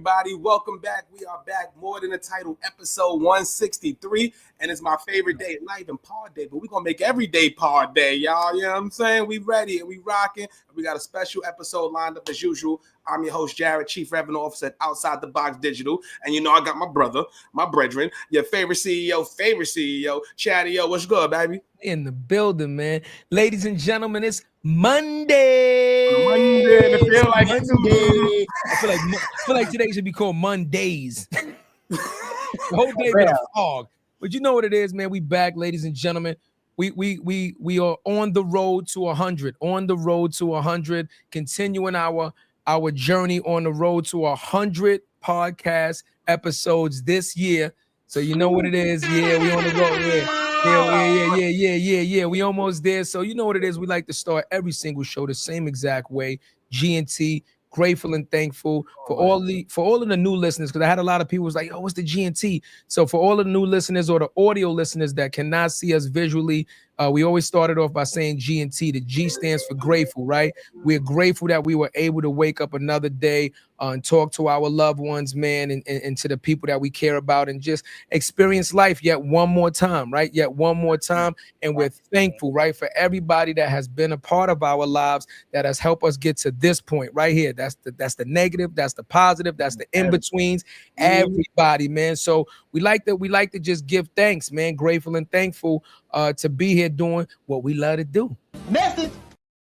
everybody. Welcome back. We are back. More Than a Title, episode 163. And it's my favorite day. Not even Pod Day, but we're going to make every day Pod Day, y'all. You know what I'm saying? We ready and we rocking. We got a special episode lined up as usual. I'm your host, Jarrett, Chief Revenue Officer at Outside the Box Digital. And you know I got my brother, my brethren, your favorite CEO, Chadeo. What's good, baby? In the building, man. Ladies and gentlemen, it's Monday. Monday. I feel like today should be called Mondays. The whole day been a fog. But you know what it is, man. We back, ladies and gentlemen. We are on the road to 100. On the road to 100, continuing our journey on the road to 100 podcast episodes this year. So you know what it is. Yeah, we on the road. Yeah. We almost there. So you know what it is. We like to start every single show the same exact way. G&T. Grateful and thankful for all of the new listeners, because I had a lot of people was like, "Oh, what's the G&T?" So for all of the new listeners or the audio listeners that cannot see us visually, we always started off by saying G&T. The G stands for grateful, right? We're grateful that we were able to wake up another day and talk to our loved ones, man, and to the people that we care about, and just experience life yet one more time, right? Yet one more time. And we're thankful, right, for everybody that has been a part of our lives that has helped us get to this point right here. That's the negative, that's the positive, that's the in-betweens, everybody, man. So we like to just give thanks, man. Grateful and thankful to be here doing what we love to do. Message.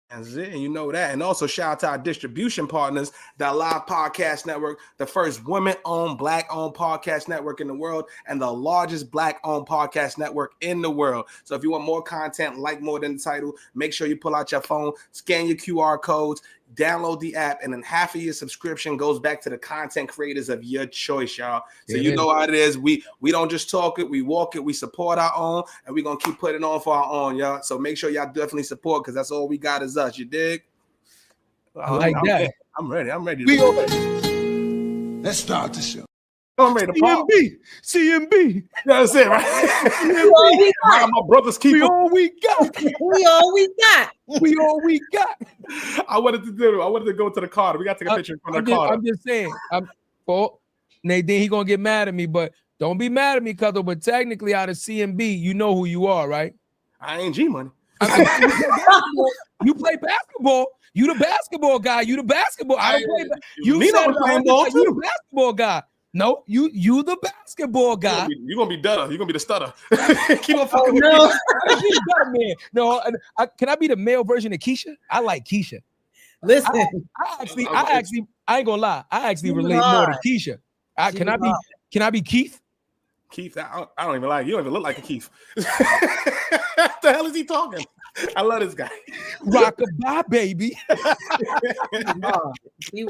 That's it, and you know that. And also shout out to our distribution partners, the Live Podcast Network, the first women-owned, black-owned podcast network in the world, and the largest black-owned podcast network in the world. So if you want more content like More Than the Title, make sure you pull out your phone, scan your QR codes, download the app, and then half of your subscription goes back to the content creators of your choice, y'all. So you know how it is. We don't just talk it, we walk it, we support our own, and we're gonna keep putting on for our own, y'all. So make sure y'all definitely support, because that's all we got is us. You dig? I like that. I'm ready. Let's start the show. I'm ready to pop. CMB. That's it, right? My brother's keeper. We all we got. I wanted to go to the car. We got to take a picture in front of the car. I'm just saying. Nadine, he gonna get mad at me, but don't be mad at me, Cuzzo. But technically, out of CMB, you know who you are, right? I ain't G Money. You play basketball. You the basketball guy. You the basketball. I don't play. You playing ball too. You the basketball guy. No, you the basketball guy. You're gonna be Dutta. You're gonna be the stutter. Keep on fucking with me. Man. No, can I be the male version of Keisha? I like Keisha. Listen, I ain't gonna lie. I actually relate more to Keisha. Can I be Keith? Keith, I don't even like you. You don't even look like a Keith. What the hell is he talking? I love this guy. Rock-a-bye, baby. We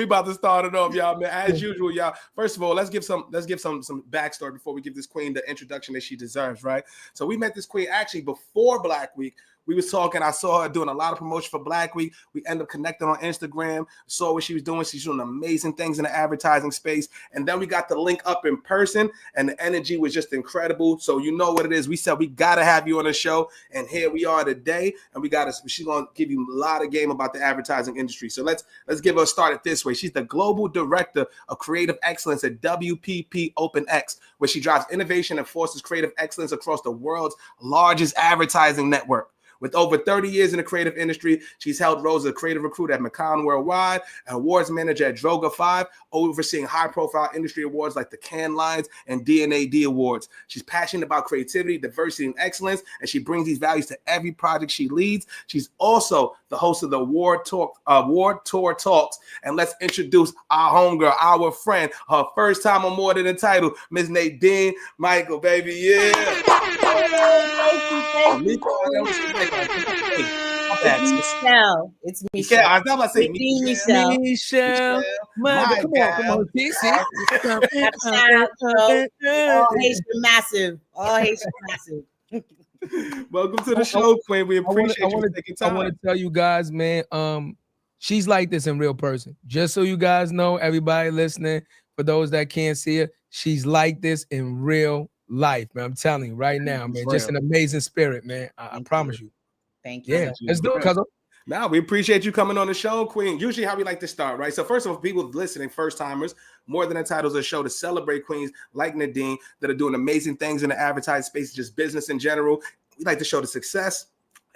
about to start it off, y'all, man. As usual, y'all. First of all, let's give some backstory before we give this queen the introduction that she deserves, right? So we met this queen actually before Black Week. We was talking. I saw her doing a lot of promotion for Black Week. We ended up connecting on Instagram. Saw what she was doing. She's doing amazing things in the advertising space. And then we got to link up in person, and the energy was just incredible. So you know what it is. We said we gotta have you on the show, and here we are today. And she's gonna give you a lot of game about the advertising industry. So let's give her a start this way. She's the global director of creative excellence at WPP Open X, where she drives innovation and fosters creative excellence across the world's largest advertising network. With over 30 years in the creative industry, she's held roles as a creative recruiter at McCann Worldgroup, an awards manager at Droga 5, overseeing high-profile industry awards like the Cannes Lions and D&AD Awards. She's passionate about creativity, diversity, and excellence, and she brings these values to every project she leads. She's also the host of the Award Tour Talks. And let's introduce our homegirl, our friend, her first time on More Than a Title, Ms. Nadine Michel, baby. Yeah. It's Michel. I was about to say Michel. Come on. All Haitian massive. Welcome to the show, Queen. We appreciate you taking time. I want to tell you guys, man, she's like this in real person. Just so you guys know, everybody listening, for those that can't see her, she's like this in real life, man. I'm telling you right now, man. Just an amazing spirit, man. I promise you. Thank you. Yeah, let's do it, cuz. Now we appreciate you coming on the show, Queen. Usually how we like to start, right? So first of all, people listening, first timers, more than entitled to a show to celebrate queens like Nadine that are doing amazing things in the advertising space, just business in general. We like to show the success,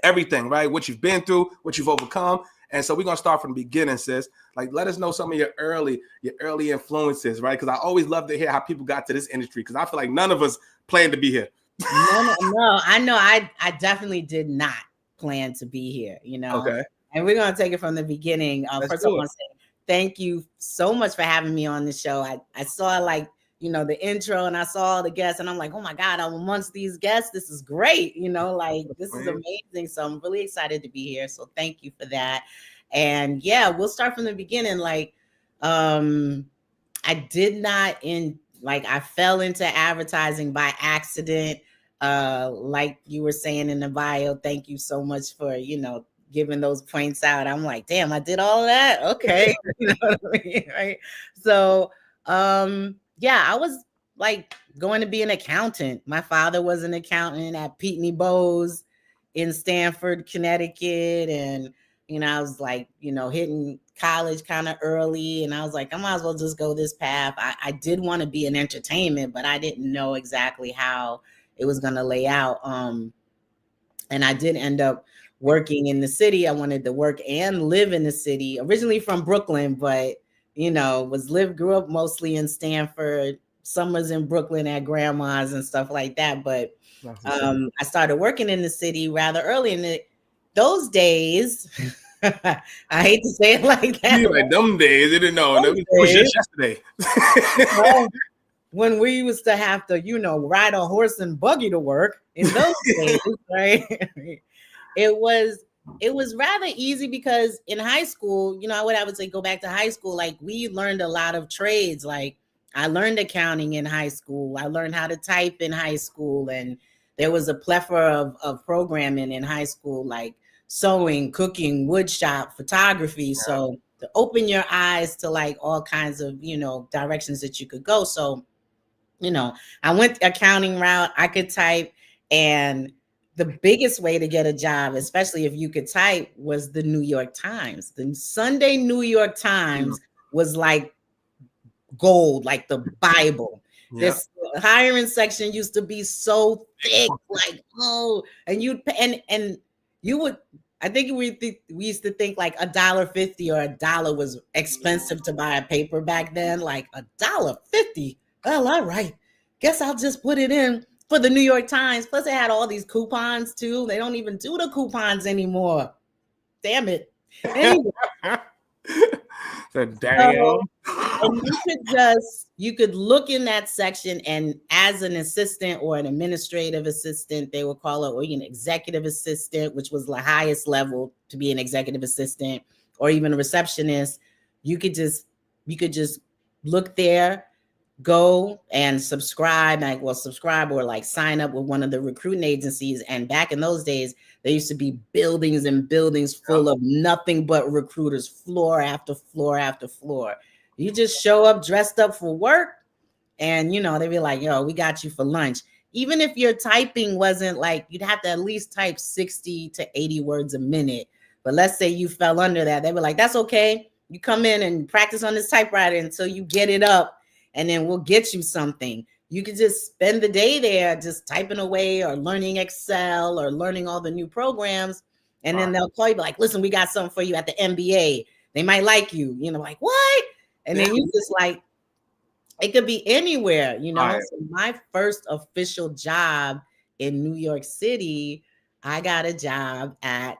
everything, right? What you've been through, what you've overcome. And so we're gonna start from the beginning, sis. Like, let us know some of your early influences, right? Because I always love to hear how people got to this industry, because I feel like none of us planned to be here. No, I know. I definitely did not plan to be here, you know. Okay. And we're gonna take it from the beginning. First, I want to say thank you so much for having me on the show. I saw like, you know, the intro and I saw the guests and I'm like, oh my God, I'm amongst these guests. This is great. You know, like this is amazing. So I'm really excited to be here. So thank you for that. And yeah, we'll start from the beginning. Like, I fell into advertising by accident. Like you were saying in the bio, thank you so much for, you know, giving those points out. I'm like, damn, I did all of that. Okay. You know what I mean? Right. So, yeah, I was like going to be an accountant. My father was an accountant at Pitney Bowes in Stamford, Connecticut. And, you know, I was like, you know, hitting college kind of early. And I was like, I might as well just go this path. I did want to be in entertainment, but I didn't know exactly how it was going to lay out. And I did end up working in the city. I wanted to work and live in the city, originally from Brooklyn, but you know, grew up mostly in Stamford, summers in Brooklyn at grandma's and stuff like that. But I started working in the city rather early in those days. I hate to say it like that. Like them days, you didn't know. It was just yesterday. When we used to have to, you know, ride a horse and buggy to work in those days, right? It was rather easy because in high school, you know, what I would say, go back to high school, like we learned a lot of trades. Like I learned accounting in high school. I learned how to type in high school. And there was a plethora of programming in high school, like sewing, cooking, wood shop, photography. Yeah. So to open your eyes to like all kinds of, you know, directions that you could go. So, you know, I went accounting route. I could type, and the biggest way to get a job, especially if you could type, was the New York Times. The Sunday New York Times was like gold, like the Bible. Yeah. This hiring section used to be so thick, like, oh, and you would, I think we used to think like $1.50 or $1 was expensive to buy a paper back then, like $1.50. Well, all right, guess I'll just put it in for the New York Times. Plus, they had all these coupons too. They don't even do the coupons anymore. Damn it. Anyway. Damn. And you could look in that section, and as an assistant or an administrative assistant, they would call it, or an executive assistant, which was the highest level to be an executive assistant, or even a receptionist. You could just look there, go and subscribe, or like sign up with one of the recruiting agencies. And back in those days, there used to be buildings and buildings full of nothing but recruiters, floor after floor after floor. You just show up dressed up for work, and, you know, they'd be like, yo, we got you for lunch. Even if your typing wasn't like, you'd have to at least type 60 to 80 words a minute. But let's say you fell under that. They were like, that's okay. You come in and practice on this typewriter until you get it up, and then we'll get you something. You could just spend the day there just typing away or learning Excel or learning all the new programs. And then they'll call you, like, listen, we got something for you at the MBA. They might like you, you know, like, what? And then you just like, it could be anywhere, you know. So my first official job in New York City, I got a job at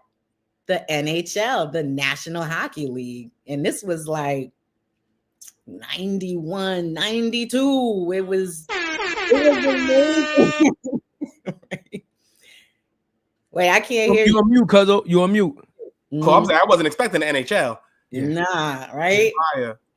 the NHL, the National Hockey League. And this was like 91, 92. It was amazing. Wait, I can't hear you. You on mute, Cuzzo. You on mute. I wasn't expecting the NHL. Nah, right?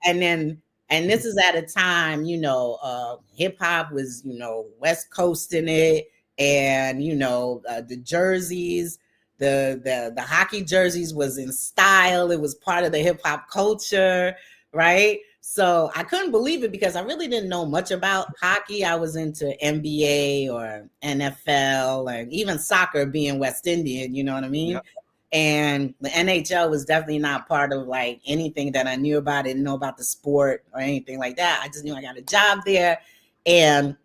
And this is at a time, you know, hip hop was, you know, West Coast in it, and, you know, the jerseys, the hockey jerseys was in style. It was part of the hip hop culture, right? So I couldn't believe it because I really didn't know much about hockey. I was into NBA or NFL, and even soccer, being West Indian, you know what I mean? Yep. And the NHL was definitely not part of like anything that I knew about. I didn't know about the sport or anything like that. I just knew I got a job there. And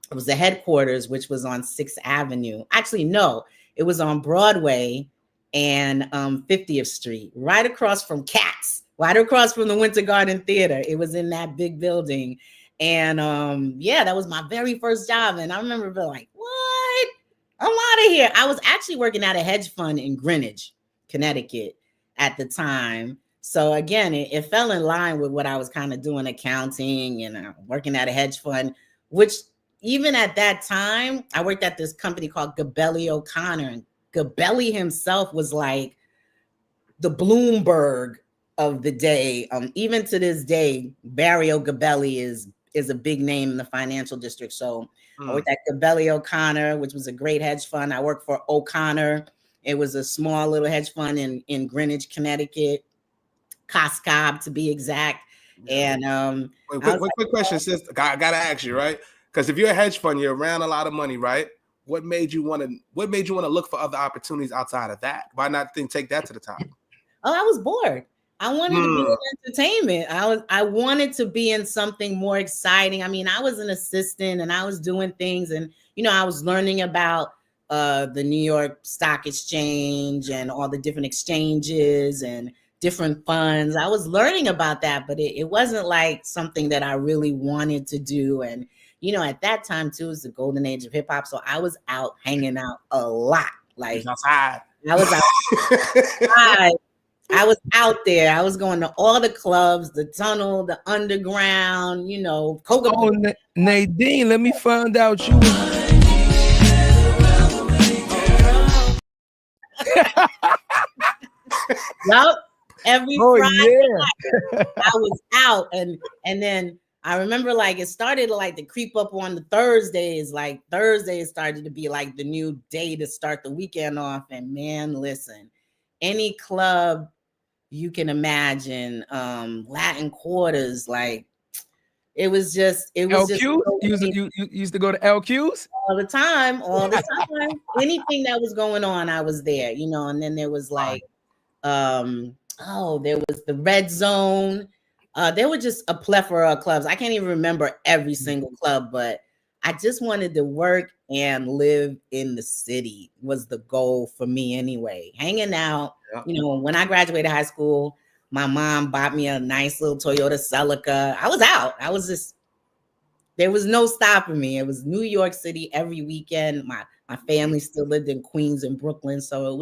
it was the headquarters, which was on 6th Avenue. Actually, no, it was on Broadway and 50th Street, right across from Cats, right across from the Winter Garden Theater. It was in that big building. And yeah, that was my very first job. And I remember being like, what? I'm out of here. I was actually working at a hedge fund in Greenwich, Connecticut at the time. So again, it fell in line with what I was kind of doing, accounting and working at a hedge fund, which even at that time, I worked at this company called Gabelli O'Connor. And Gabelli himself was like the Bloomberg of the day. Even to this day, Barry O'Gabelli is a big name in the financial district. So I worked at Gabelli O'Connor, which was a great hedge fund. I worked for O'Connor. It was a small little hedge fund in Greenwich, Connecticut, Coscob to be exact. And quick question, sis. I gotta ask you, right? Because if you're a hedge fund, you're around a lot of money, right? What made you want to look for other opportunities outside of that? Why not take that to the top? Oh, I was bored. I wanted to be in entertainment. I wanted to be in something more exciting. I mean, I was an assistant and I was doing things, and I was learning about the New York Stock Exchange and all the different exchanges and different funds. I was learning about that, but it wasn't like something that I really wanted to do. And at that time too, it was the golden age of hip hop. So I was out hanging out a lot. Like outside. I was outside. I was out there. I was going to all the clubs, the tunnel, the underground, Coca. Oh, Nadine, let me find out you. Yep. Every Friday night, I was out, and then I remember like it started to like to creep up on the Thursdays. Like Thursdays started to be like the new day to start the weekend off. And man, listen, any club you can imagine, Latin Quarters, like it was just LQ? You used to go to LQs all the time. Anything that was going on, I was there, and then there was like there was the Red Zone. There were just a plethora of clubs. I can't even remember every single club, but I just wanted to work and live in the city was the goal for me anyway. Hanging out, when I graduated high school, my mom bought me a nice little Toyota Celica. I was out. There was no stopping me. It was New York City every weekend. My family still lived in Queens and Brooklyn. So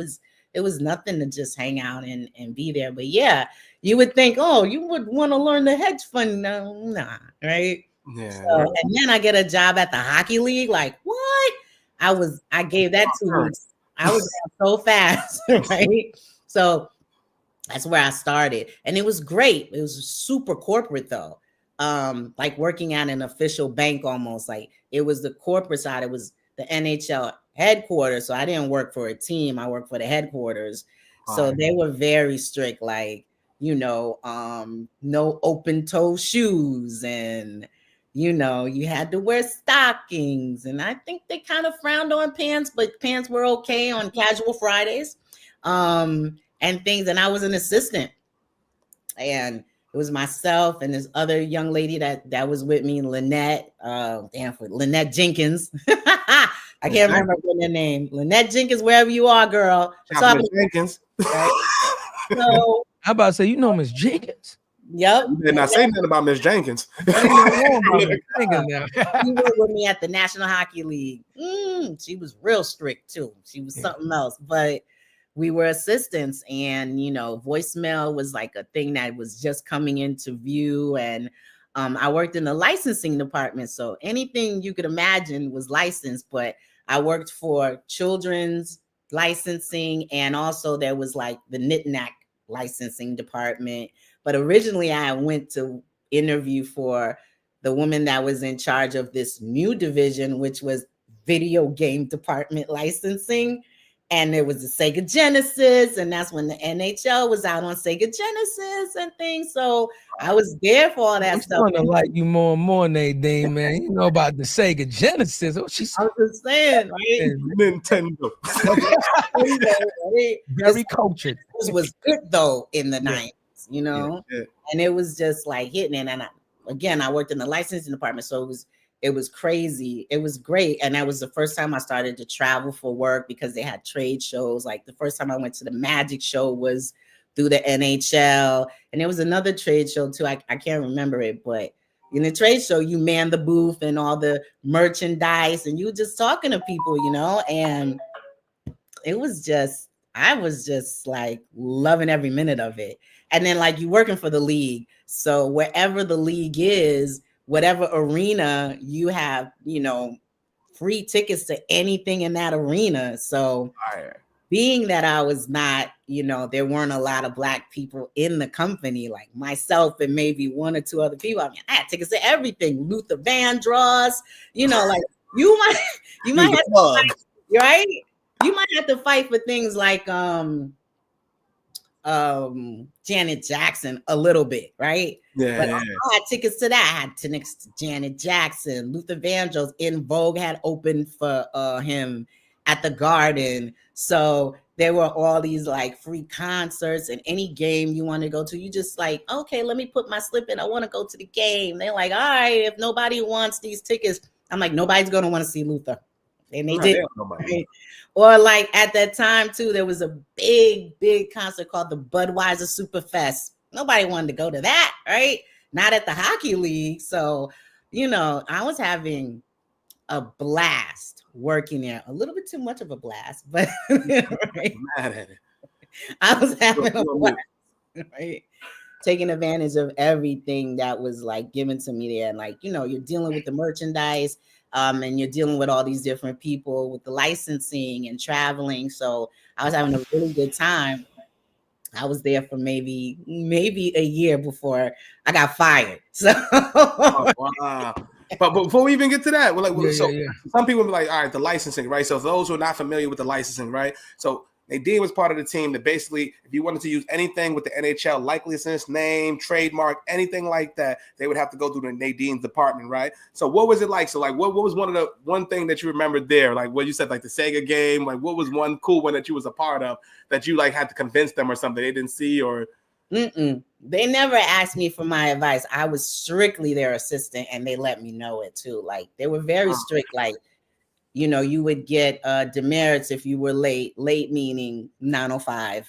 it was nothing to just hang out and be there. But yeah, you would think, oh, you would want to learn the hedge fund. No, nah, right? Yeah. So, and then I get a job at the hockey league. Like, what? I gave that 2 weeks. I was there so fast, right? So that's where I started. And it was great. It was super corporate though. Like working at an official bank almost. Like it was the corporate side. It was the NHL headquarters. So I didn't work for a team. I worked for the headquarters. So they were very strict, like, no open toe shoes, and you had to wear stockings. And I think they kind of frowned on pants, but pants were okay on casual Fridays, and things. And I was an assistant, and it was myself and this other young lady that was with me, Lynette, Lynette Jenkins. I can't remember her name. Lynette Jenkins, wherever you are, girl. Jenkins. Right? So I'm about to say, Miss Jenkins. Yep. You did not say nothing about Miss Jenkins. She was with me at the National Hockey League. She was real strict too. She was something else, but we were assistants, and voicemail was like a thing that was just coming into view. And I worked in the licensing department, so anything you could imagine was licensed. But I worked for children's licensing, and also there was like the knick-knack licensing department. But originally I went to interview for the woman that was in charge of this new division, which was video game department licensing. And there was the Sega Genesis, and that's when the NHL was out on Sega Genesis and things. So I was there for all that I'm stuff. starting to like you more and more, Nadine, man. You know about the Sega Genesis. Oh, she's I was just saying, right? Nintendo. very cultured. It was good though in the 90s, you know, and it was just like hitting it. And I worked in the licensing department, so it was crazy. It was great. And that was the first time I started to travel for work because they had trade shows. Like the first time I went to the Magic show was through the NHL. And there was another trade show too. I can't remember it, but in the trade show, you man the booth and all the merchandise and you just talking to people, you know, and I was just like loving every minute of it. And then like you working for the league. So wherever the league is, whatever arena you have, you know, free tickets to anything in that arena. So being that I was not, you know, there weren't a lot of Black people in the company, like myself and maybe one or two other people. I mean, I had tickets to everything. Luther Vandross, you know, like you might have to fight, right? You might have to fight for things like Janet Jackson a little bit, right? But I had tickets to that. I had tickets to Janet Jackson, Luther Vandross. In Vogue had opened for him at the Garden. So there were all these like free concerts and any game you want to go to, you just like, okay, let me put my slip in. I want to go to the game. They're like, all right, if nobody wants these tickets, I'm like, nobody's going to want to see Luther. And they did. Right? Or like at that time too, there was a big concert called the Budweiser Superfest. Nobody wanted to go to that, right? Not at the hockey league. So, you know, I was having a blast working there. A little bit too much of a blast, but right? I was having a blast, right? Taking advantage of everything that was like given to me there. And like, you know, you're dealing with the merchandise. And you're dealing with all these different people with the licensing and traveling. So I was having a really good time. I was there for maybe a year before I got fired. So wow. But before we even get to that, we're like, some people be like, all right, the licensing, right? So for those who are not familiar with the licensing, right? So Nadine was part of the team that basically, if you wanted to use anything with the NHL likeness, name, trademark, anything like that, they would have to go through the Nadine's department, right? So what was it like? So like, what was one thing that you remembered there? Like what you said, like the Sega game, like what was one cool one that you was a part of that you like had to convince them or something they didn't see or? They never asked me for my advice. I was strictly their assistant and they let me know it too. Like they were very strict, like, you know, you would get demerits if you were late meaning 9:05.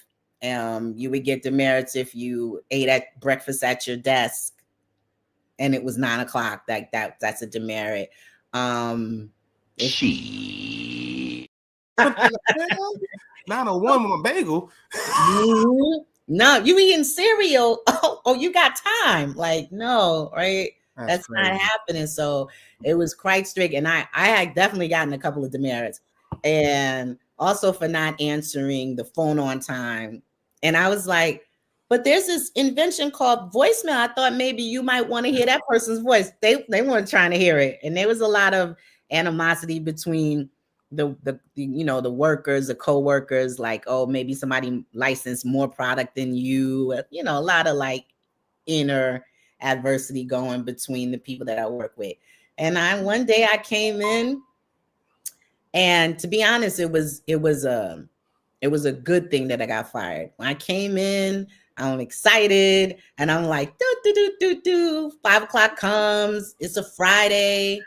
You would get demerits if you ate at breakfast at your desk and it was 9 o'clock. That's a demerit. She 9:01 with a bagel. No, you eating cereal. Oh, you got time. Like, no, right? That's not happening. So it was quite strict. And I had definitely gotten a couple of demerits. And also for not answering the phone on time. And I was like, but there's this invention called voicemail. I thought maybe you might want to hear that person's voice. They weren't trying to hear it. And there was a lot of animosity between the you know, the workers, the co-workers, like, oh, maybe somebody licensed more product than you. You know, a lot of like inner adversity going between the people that I work with. And one day I came in, and to be honest, it was a good thing that I got fired. When I came in, I'm excited and I'm like, 5 o'clock comes, it's a Friday.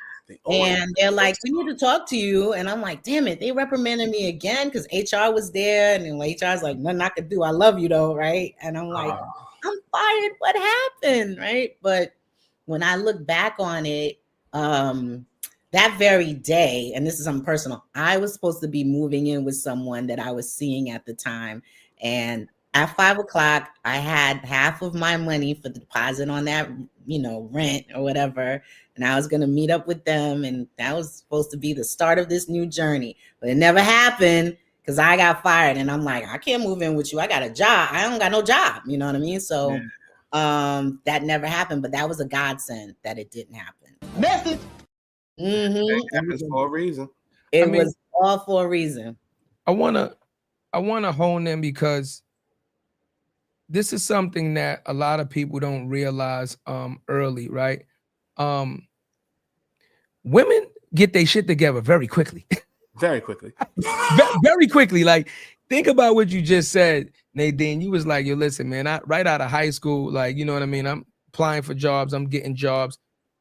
And they're like, we need to talk to you. And I'm like, damn it, they reprimanded me again because HR was there. And then HR's like, nothing I could do. I love you though, right? And I'm like, I'm fired. What happened? Right. But when I look back on it, that very day, and this is something personal, I was supposed to be moving in with someone that I was seeing at the time. And at 5 o'clock, I had half of my money for the deposit on that, you know, rent or whatever. And I was going to meet up with them. And that was supposed to be the start of this new journey. But it never happened because I got fired. And I'm like, I can't move in with you. I got a job. I don't got no job. You know what I mean? So that never happened. But that was a godsend that it didn't happen. Message. It happens for a reason. It was all for a reason. I want to I want to hone in because this is something that a lot of people don't realize early, right? Women get their shit together very quickly. Very quickly. Very quickly. Like, think about what you just said, Nadine. You was like, yo, listen, man, right out of high school, like, you know what I mean? I'm applying for jobs, I'm getting jobs.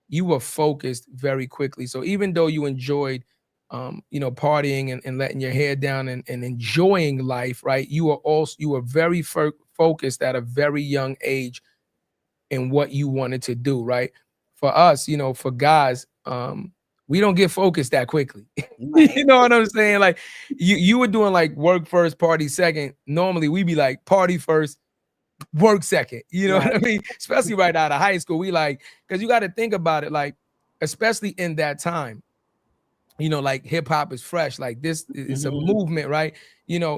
You were focused very quickly. So even though you enjoyed partying and letting your hair down and enjoying life, right? You were very focused at a very young age in what you wanted to do, right? For us, for guys, we don't get focused that quickly. Right. You know what I'm saying? Like you were doing like work first, party second. Normally we be like party first, work second. You know what I mean? Especially right out of high school. We like, because you got to think about it, like, especially in that time, like hip hop is fresh. Like this is a movement, right?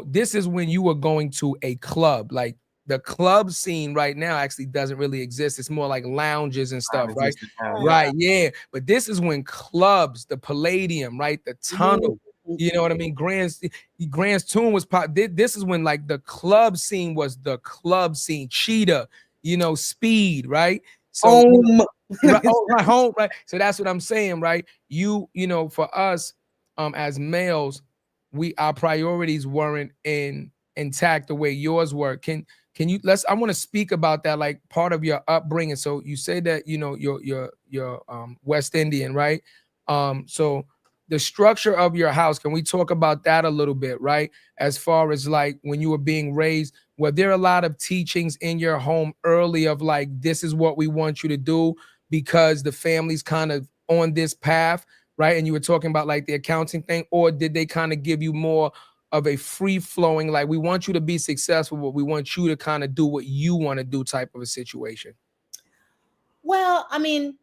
This is when you were going to a club. Like the club scene right now actually doesn't really exist. It's more like lounges and stuff, right? Right, yeah. But this is when clubs, the Palladium, right? The Tunnel, you know what I mean? Grand's Tune was pop. This is when like the club scene was the club scene. Cheetah, Speed, right? So home, right? So that's what I'm saying, right? For us, as males, our priorities weren't intact the way yours were. Can you I want to speak about that, like part of your upbringing. So you say that you're West Indian, right? So the structure of your house, can we talk about that a little bit, right? As far as like when you were being raised, were there a lot of teachings in your home early of like, this is what we want you to do because the family's kind of on this path, right? And you were talking about like the accounting thing, or did they kind of give you more of a free flowing, like we want you to be successful, but we want you to kind of do what you want to do type of a situation? Well, I mean,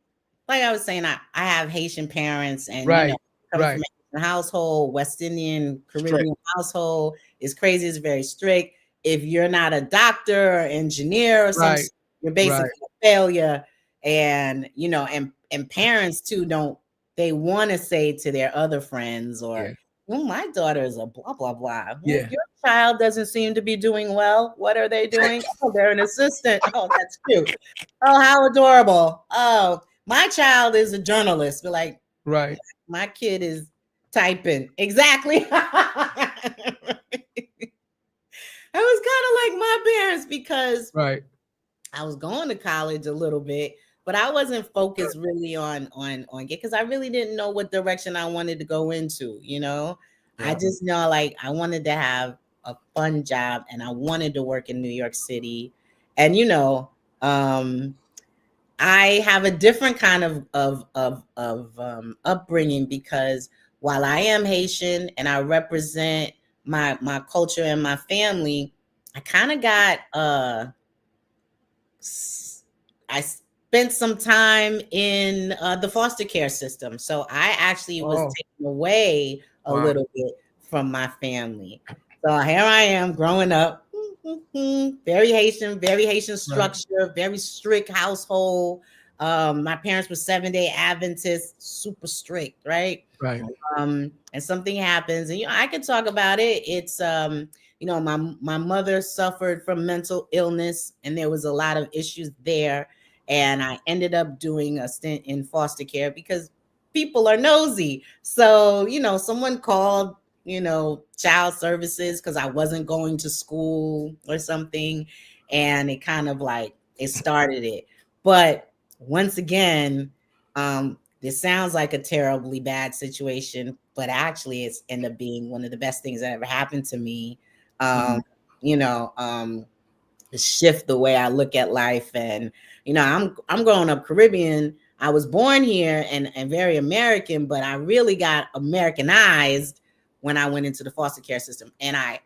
like I was saying, I have Haitian parents, and right, from a household, West Indian, Caribbean household is crazy. It's very strict. If you're not a doctor or engineer or something, you're basically a failure. And and parents too they want to say to their other friends or, well, my daughter is a blah blah blah. Well, your child doesn't seem to be doing well. What are they doing? Oh, they're an assistant. Oh, that's cute. Oh, how adorable. Oh, my child is a journalist. We're like, right. My kid is typing. Exactly. I was kind of like my parents because I was going to college a little bit, but I wasn't focused really on because I really didn't know what direction I wanted to go into. I just know like I wanted to have a fun job and I wanted to work in New York City, and I have a different kind of upbringing because while I am Haitian and I represent my culture and my family, I kind of got I spent some time in the foster care system, so I actually was taken away a little bit from my family. So here I am growing up. Very Haitian structure, very strict household. My parents were 7-day Adventists, super strict, right? Right. And something happens, and I can talk about it. It's my mother suffered from mental illness, and there was a lot of issues there. And I ended up doing a stint in foster care because people are nosy. So, someone called child services because I wasn't going to school or something. And it kind of like, it started it. But once again, this sounds like a terribly bad situation, but actually it's ended up being one of the best things that ever happened to me. To shift the way I look at life. And, I'm growing up Caribbean. I was born here and very American, but I really got Americanized when I went into the foster care system. And I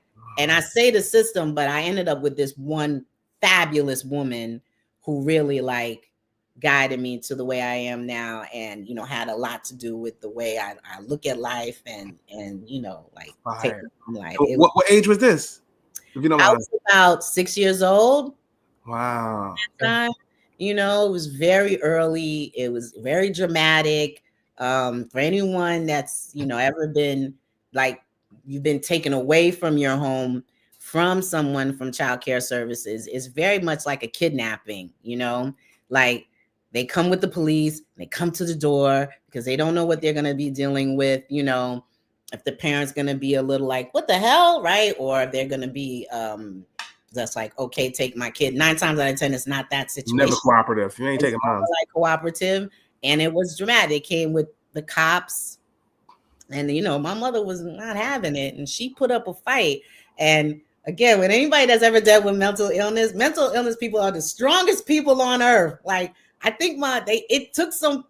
say the system, but I ended up with this one fabulous woman who really like guided me to the way I am now, and had a lot to do with the way I look at life and take life. What age was this? If you know, I was about 6 years old. Wow. It was very early. It was very dramatic. For anyone that's ever been like you've been taken away from your home, from someone from child care services is very much like a kidnapping, you know, like they come with the police, they come to the door because they don't know what they're going to be dealing with, you know, if the parent's going to be a little like, what the hell, right? Or if they're going to be just like, okay, take my kid. 9 times out of 10, it's not that situation. Never cooperative. You ain't taking mine. Like cooperative. And it was dramatic. They came with the cops. And, you know, my mother was not having it. And she put up a fight. And again, when anybody that's ever dealt with mental illness people are the strongest people on earth. Like, I think it took some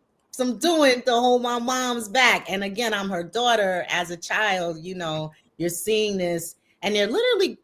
doing to hold my mom's back. And again, I'm her daughter. As a child, you know, you're seeing this. And they're literally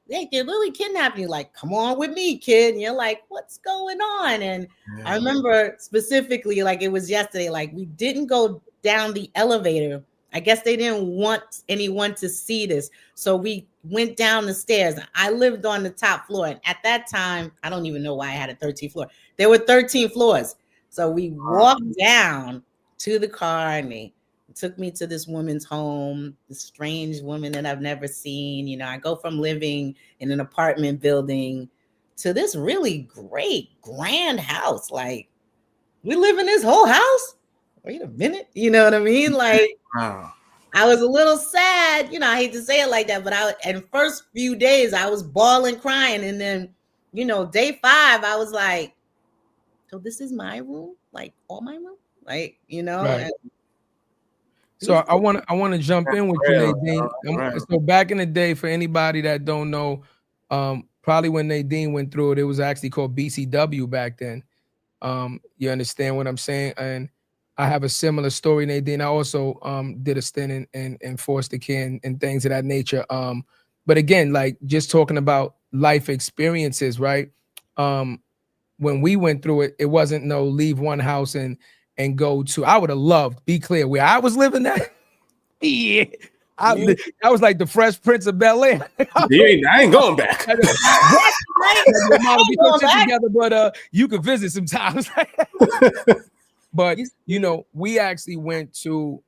kidnapping you, like, come on with me, kid. And you're like, what's going on? And I remember specifically, like it was yesterday, like we didn't go down the elevator. I guess they didn't want anyone to see this. So we went down the stairs. I lived on the top floor. And at that time, I don't even know why I had a 13th floor. There were 13 floors. So we walked down to the car and they took me to this woman's home, this strange woman that I've never seen. You know, I go from living in an apartment building to this really great, grand house. Like, we live in this whole house? Wait a minute. You know what I mean? Like, wow. I was a little sad. You know, I hate to say it like that, but and first few days, I was bawling, crying. And then, you know, day 5, I was like, so this is my room? Like, all my room? Like, you know? Right. And, so I want to jump in with you, Nadine. So back in the day, for anybody that don't know, probably when Nadine went through it, it was actually called BCW back then. You understand what I'm saying? And I have a similar story, Nadine. I also did a stint in foster care and things of that nature. But again, like just talking about life experiences, right? When we went through it, it wasn't no leave one house and go to. I would have loved, be clear, where I was living at. Yeah, I was like the Fresh Prince of Bel-Air. I ain't going back. Together, but you could visit sometimes. But you know, we actually went to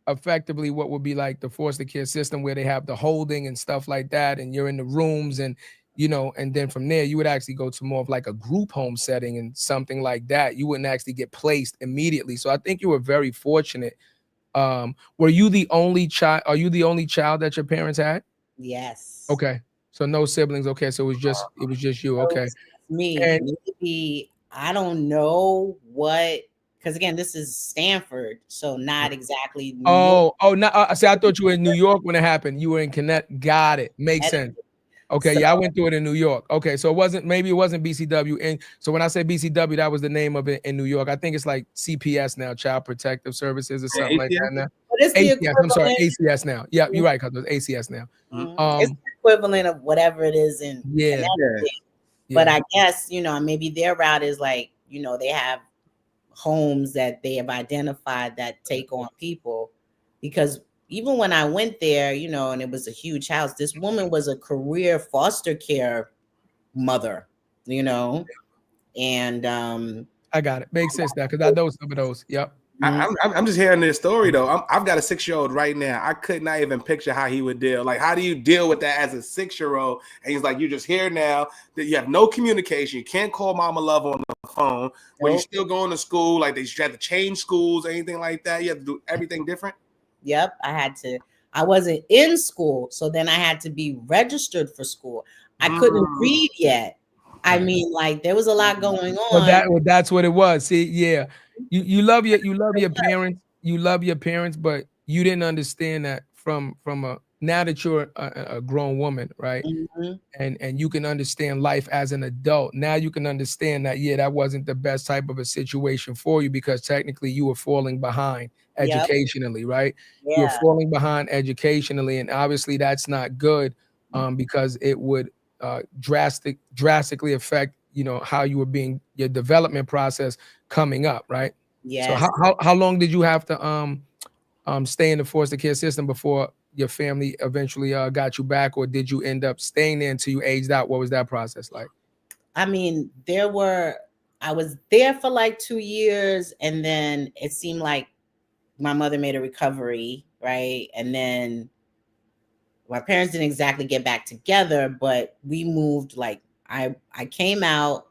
effectively what would be like the foster care system where they have the holding and stuff like that, and you're in the rooms and you know, and then from there you would actually go to more of like a group home setting and something like that. You wouldn't actually get placed immediately. So I think you were very fortunate. Were you the only child? Are you the only child that your parents had? Yes. Okay. So no siblings. Okay. So it was just you. Okay. Me. And maybe I don't know what, because again, this is Stanford, so not exactly. No. See, I thought you were in New York when it happened. You were in Connecticut. Got it. Makes sense. Okay, so, yeah, I went through it in New York. Okay, so it wasn't BCW. And so when I say BCW, that was the name of it in New York. I think it's like CPS now, Child Protective Services or something like that now. ACS, I'm sorry, ACS now. Yeah, you're right, because it's ACS now. It's the equivalent of whatever it is in Connecticut. But I guess, you know, maybe their route is like, you know, they have homes that they have identified that take on people, because even when I went there, you know, and it was a huge house, this woman was a career foster care mother, you know, and I got it. Makes sense now because I know some of those. Yep. I'm just hearing this story though. I've got a 6-year-old right now. I could not even picture how he would deal. Like, how do you deal with that as a 6-year-old? And he's like, you're just here now. That you have no communication. You can't call Mama Love on the phone. When you're still going to school, like you have to change schools, anything like that. You have to do everything different. Yep, I wasn't in school, so then I had to be registered for school. I couldn't read yet. I mean, like there was a lot going on. Well, that's what it was. See, yeah, you love your parents, but you didn't understand that from a now that you're a grown woman, right? And you can understand life as an adult. Now you can understand that that wasn't the best type of a situation for you because technically you were falling behind educationally, right? Yeah. You're falling behind educationally, and obviously that's not good because it would drastically affect, you know, how you were being your development process coming up, right? Yeah. So how long did you have to stay in the foster care system before your family eventually got you back, or did you end up staying there until you aged out? What was that process like? I mean, I was there for like 2 years, and then it seemed like my mother made a recovery, right? And then my parents didn't exactly get back together, but we moved, like I came out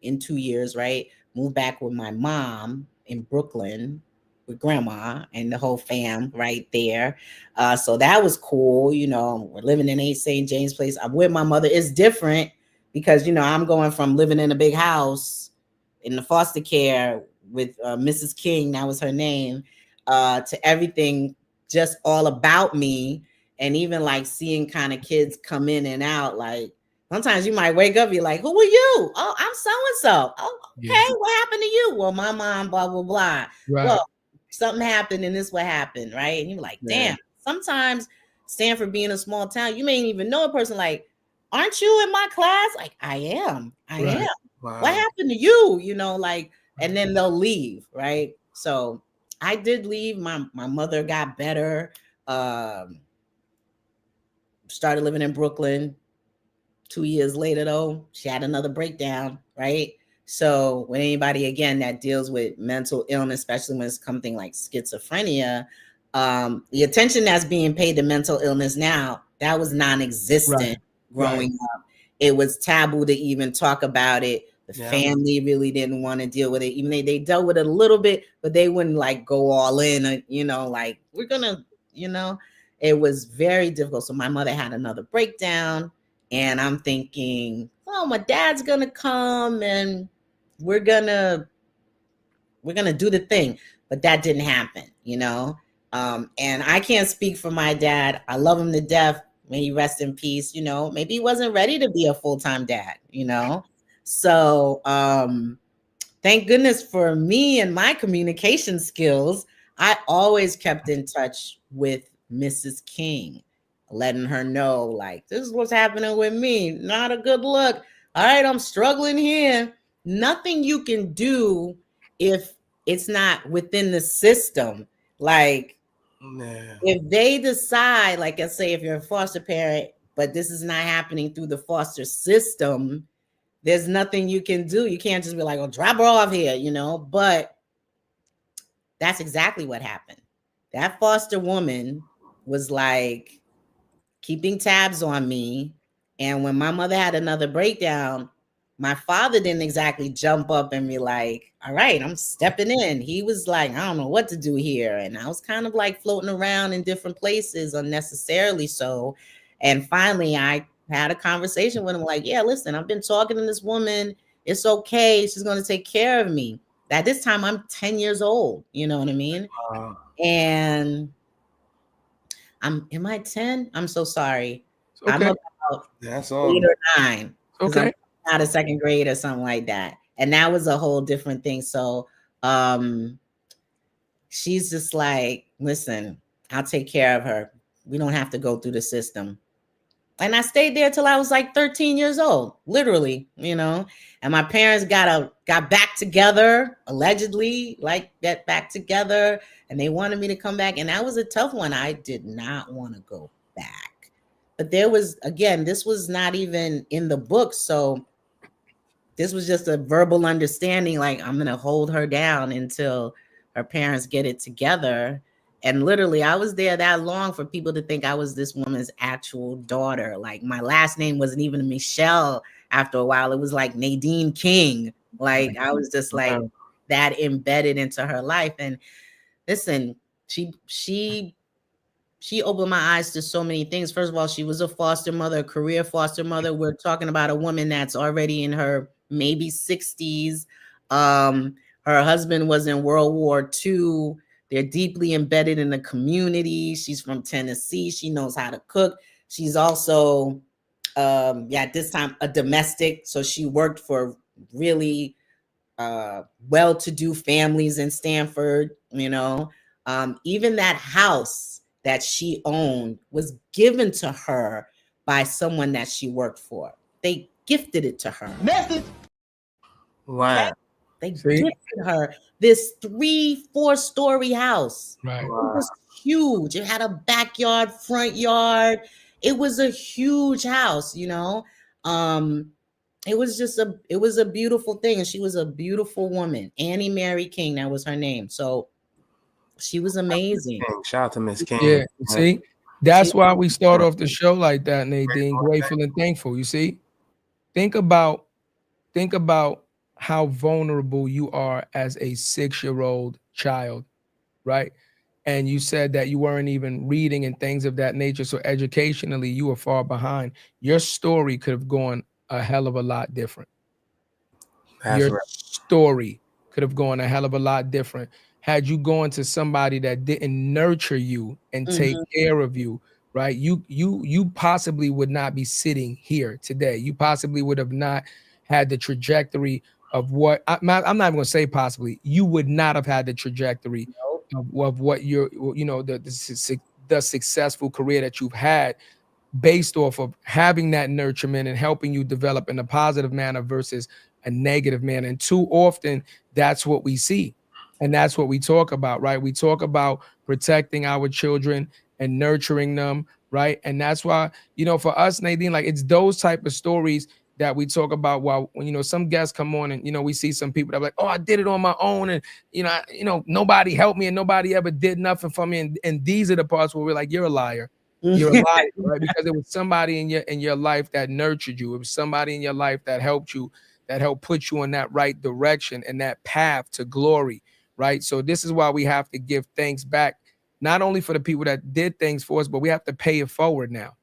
in 2 years, right? Moved back with my mom in Brooklyn with grandma and the whole fam right there. So that was cool. You know, we're living in 8 St. James Place. I'm with my mother. It's different because, you know, I'm going from living in a big house in the foster care with Mrs. King, that was her name, to everything just all about me. And even like seeing kind of kids come in and out, like sometimes you might wake up, you're like, who are you? Oh, I'm so-and-so. Oh, okay. Yeah. What happened to you? Well, my mom, blah, blah, blah. Right. Well, something happened and this what happened, right? And you're like, damn. Sometimes Stanford being a small town, you may even know a person like, aren't you in my class? Like, I am. Wow. What happened to you? You know, like, and then they'll leave, right? So I did leave. My mother got better. Started living in Brooklyn. 2 years later, though, she had another breakdown, right? So when anybody, again, that deals with mental illness, especially when it's something like schizophrenia, the attention that's being paid to mental illness now, that was non-existent growing up. It was taboo to even talk about it. The family really didn't want to deal with it. Even they dealt with it a little bit, but they wouldn't like go all in, you know, like we're gonna, you know, it was very difficult. So my mother had another breakdown. And I'm thinking, oh, my dad's gonna come and we're gonna do the thing. But that didn't happen, you know. And I can't speak for my dad. I love him to death. May he rest in peace. You know, maybe he wasn't ready to be a full-time dad, you know. So thank goodness for me and my communication skills. I always kept in touch with Mrs. King, letting her know, like, this is what's happening with me. Not a good look. All right, I'm struggling here. Nothing you can do if it's not within the system. Like, if they decide, like I say, if you're a foster parent, but this is not happening through the foster system, there's nothing you can do. You can't just be like, oh, drop her off here, you know. But that's exactly what happened. That foster woman was like keeping tabs on me. And when my mother had another breakdown, my father didn't exactly jump up and be like, all right, I'm stepping in. He was like, I don't know what to do here. And I was kind of like floating around in different places unnecessarily so. And finally, I had a conversation with him like, yeah, listen, I've been talking to this woman. It's okay. She's going to take care of me. At this time, I'm 10 years old. You know what I mean? And am I 10? I'm so sorry. Okay. I'm about 8 or 9. Okay. I'm out of second grade or something like that. And that was a whole different thing. So she's just like, listen, I'll take care of her. We don't have to go through the system. And I stayed there till I was like 13 years old, literally, you know. And my parents got back together, allegedly, like get back together. And they wanted me to come back. And that was a tough one. I did not want to go back. But there was, again, this was not even in the book. So this was just a verbal understanding. Like, I'm going to hold her down until her parents get it together. And literally, I was there that long for people to think I was this woman's actual daughter. Like, my last name wasn't even Michelle after a while. It was like Nadine King. Like, I was just like that embedded into her life. And listen, she opened my eyes to so many things. First of all, she was a foster mother, a career foster mother. We're talking about a woman that's already in her maybe 60s. Her husband was in World War II. They're deeply embedded in the community. She's from Tennessee. She knows how to cook. She's also, at this time, a domestic. So she worked for really well-to-do families in Stanford, you know. Even that house that she owned was given to her by someone that she worked for. They gifted it to her. Message. Wow. They gifted her this 3-4 story house. Right. It was huge. It had a backyard, front yard. It was a huge house, you know. It was a beautiful thing. And she was a beautiful woman. Annie Mary King, that was her name. So she was amazing. Shout out to Miss King. Yeah, see? That's why we start off the show like that, Nadine. Grateful and thankful. You see, think about how vulnerable you are as a 6-year-old child, right? And you said that you weren't even reading and things of that nature. So educationally, you were far behind. Your story could have gone a hell of a lot different. That's Your right. story could have gone a hell of a lot different had you gone to somebody that didn't nurture you and take care of you, right? You possibly would not be sitting here today. You possibly would have not had the trajectory of what I'm not even going to say possibly. You would not have had the trajectory of what you're, the successful career that you've had based off of having that nurturement and helping you develop in a positive manner versus a negative manner. And too often, that's what we see. And that's what we talk about, right? We talk about protecting our children and nurturing them, right? And that's why, for us, Nadine, like it's those type of stories that we talk about while when some guests come on and we see some people that are like, oh, I did it on my own, and nobody helped me and nobody ever did nothing for me. And these are the parts where we're like, you're a liar. You're a liar, right? Because it was somebody in your life that nurtured you. It was somebody in your life that helped you, that helped put you in that right direction and that path to glory, right? So this is why we have to give thanks back, not only for the people that did things for us, but we have to pay it forward now.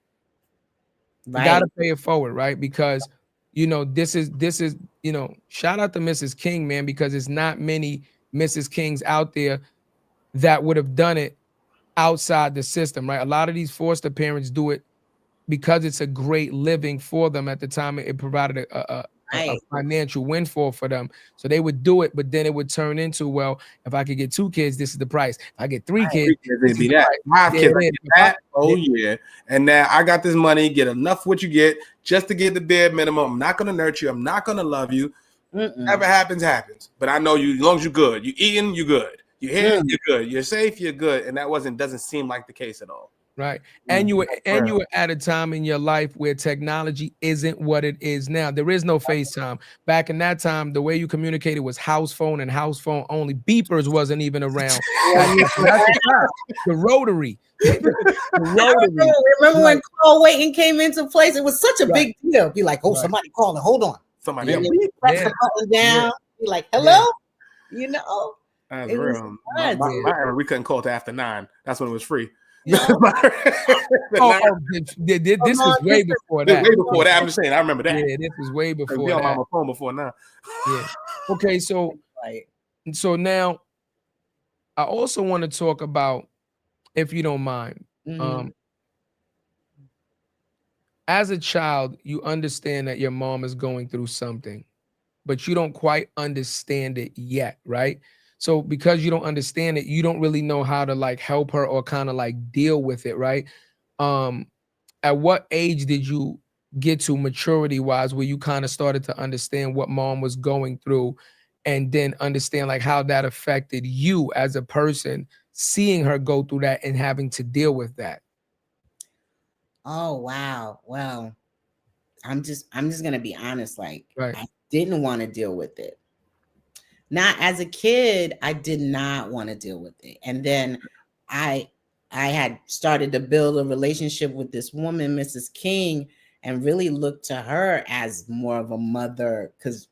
Right. We got to pay it forward, right? Because this is shout out to Mrs. King, man, because it's not many Mrs. Kings out there that would have done it outside the system, right? A lot of these foster parents do it because it's a great living for them at the time. It provided a financial windfall for them. So they would do it, but then it would turn into, well, if I could get 2 kids, this is the price. If I get 3 kids, it'd be that. 5 kids, like that. Oh yeah. And now I got this money, get enough what you get just to get the bare minimum. I'm not going to nurture you. I'm not going to love you. Whatever happens. But I know you, as long as you're good, you eating, you're good. You're here, you're good. You're safe, you're good. And that doesn't seem like the case at all. Right. And you were at a time in your life where technology isn't what it is now. There is no FaceTime. Back in that time, the way you communicated was house phone and house phone only. Beepers wasn't even around. The rotary. Remember when call waiting came into place? It was such a big deal. Be like, oh, somebody calling. Hold on. Somebody press the button down. Be like, hello? That's real. We couldn't call till after 9. That's when it was free. This was way before that. Way before that. I'm just saying, I remember that. Yeah, this was way before that. On my phone before now. Yeah. Okay, so now I also want to talk about, if you don't mind, as a child, you understand that your mom is going through something, but you don't quite understand it yet, right? So because you don't understand it, you don't really know how to like help her or kind of like deal with it, right? At what age did you get to maturity wise where you kind of started to understand what mom was going through and then understand like how that affected you as a person, seeing her go through that and having to deal with that? Oh, wow. Well, I'm just going to be honest. Like, right. I didn't want to deal with it. Not as a kid, I did not want to deal with it. And then I had started to build a relationship with this woman, Mrs. King, and really looked to her as more of a mother, because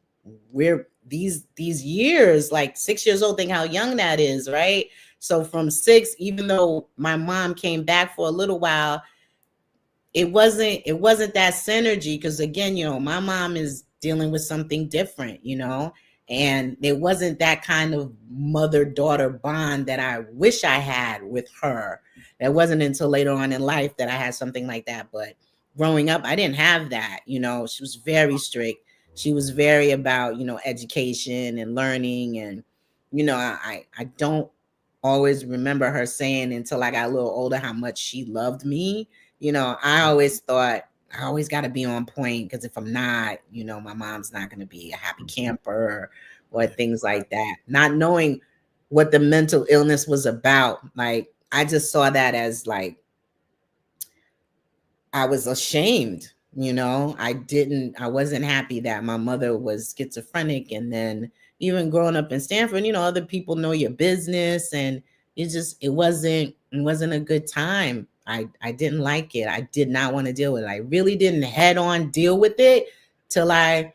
we're these years, like 6 years old, think how young that is, right? So from 6, even though my mom came back for a little while, it wasn't that synergy, because again, my mom is dealing with something different, and it wasn't that kind of mother-daughter bond that I wish I had with her. That wasn't until later on in life that I had something like that. But growing up, I didn't have that. She was very strict. She was very about, education and learning. And, I don't always remember her saying until I got a little older how much she loved me. I always thought, I always got to be on point, because if I'm not, my mom's not going to be a happy camper or things like that. Not knowing what the mental illness was about. Like, I just saw that as like, I was ashamed, I wasn't happy that my mother was schizophrenic. And then even growing up in Stanford, other people know your business, and it wasn't a good time. I didn't like it. I did not want to deal with it. I really didn't head on deal with it till I,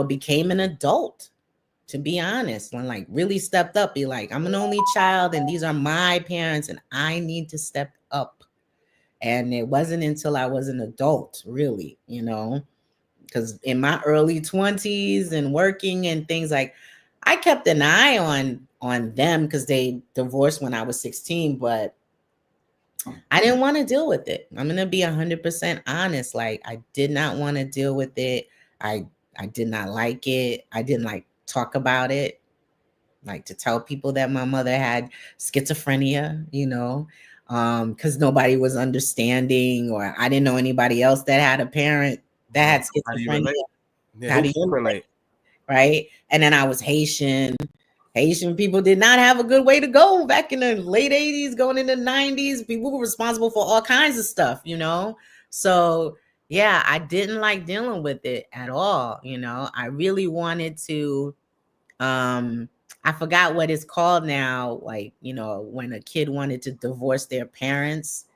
became an adult, to be honest. When like really stepped up, be like, I'm an only child and these are my parents and I need to step up. And it wasn't until I was an adult, really, because in my early 20s and working and things, like I kept an eye on them because they divorced when I was 16, but I didn't want to deal with it. I'm going to be 100% honest. Like I did not want to deal with it. I did not like it. I didn't like talk about it. Like to tell people that my mother had schizophrenia, because nobody was understanding, or I didn't know anybody else that had a parent that had schizophrenia. How do you relate? Right. And then I was Haitian. Haitian people did not have a good way to go back in the late 80s, going into the 90s. People were responsible for all kinds of stuff, So yeah, I didn't like dealing with it at all. I really wanted to, I forgot what it's called now. Like, when a kid wanted to divorce their parents,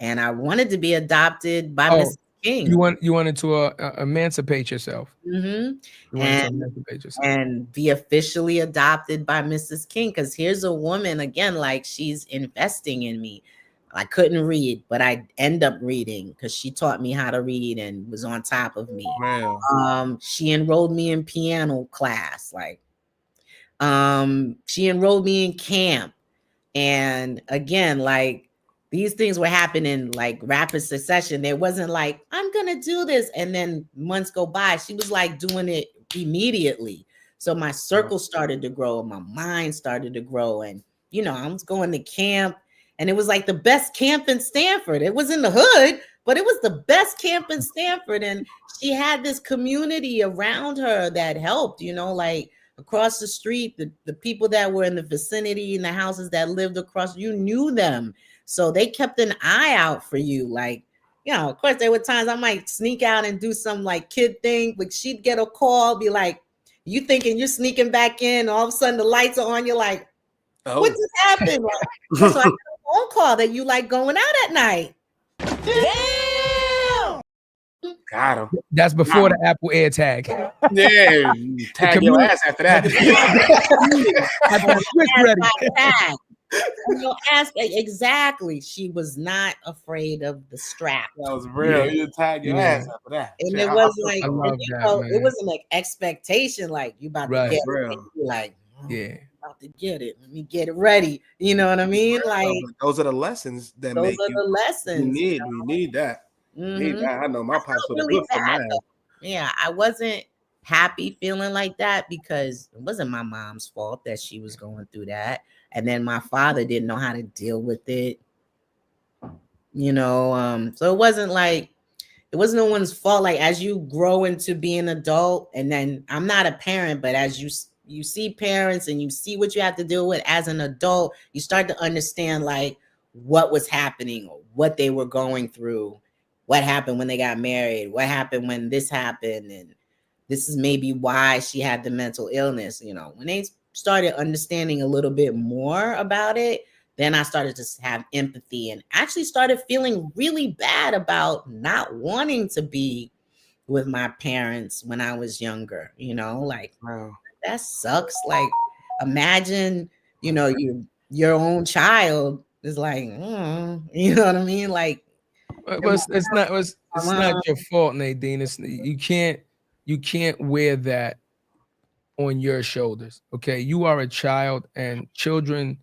and I wanted to be adopted by Mrs. King. You wanted to emancipate yourself. Mm-hmm. And be officially adopted by Mrs. King. Because here's a woman, again, like she's investing in me. I couldn't read, but I end up reading because she taught me how to read and was on top of me. Wow. She enrolled me in piano class. Like, she enrolled me in camp. And again, like these things were happening like rapid succession. There wasn't like, I'm going to do this. And then months go by. She was like doing it immediately. So my circle started to grow. My mind started to grow. And, I was going to camp, and it was like the best camp in Stanford. It was in the hood, but it was the best camp in Stanford. And she had this community around her that helped, like across the street, the people that were in the vicinity and the houses that lived across, you knew them. So they kept an eye out for you. Like, of course, there were times I might sneak out and do some like kid thing, but she'd get a call, be like, you thinking you're sneaking back in, all of a sudden the lights are on, you're like, what just happened? So I got a phone call that you like going out at night. Damn! Got him. That's before the Apple AirTag. Yeah, tag your ass after that. Ask exactly. She was not afraid of the strap. That was real. Yeah. You tag your ass after that. And it was like, it wasn't like expectation, like you about to get it. Like, about to get it. Let me get it ready. You know what I mean? Like those are the lessons that those are the lessons. We need that. Need that. I know my pops would have looked for mine. Yeah, I wasn't happy feeling like that because it wasn't my mom's fault that she was going through that. And then my father didn't know how to deal with it. So it wasn't like, it wasn't no one's fault. Like as you grow into being an adult, and then I'm not a parent, but as you see parents and you see what you have to deal with as an adult, you start to understand like what was happening or what they were going through, what happened when they got married, what happened when this happened. And this is maybe why she had the mental illness. When they started understanding a little bit more about it, then I started to have empathy and actually started feeling really bad about not wanting to be with my parents when I was younger, like, wow, that sucks. Like, imagine, your own child is like, you know what I mean? Like, it's not your fault, Nadine. You can't wear that on your shoulders. Okay. You are a child, and children,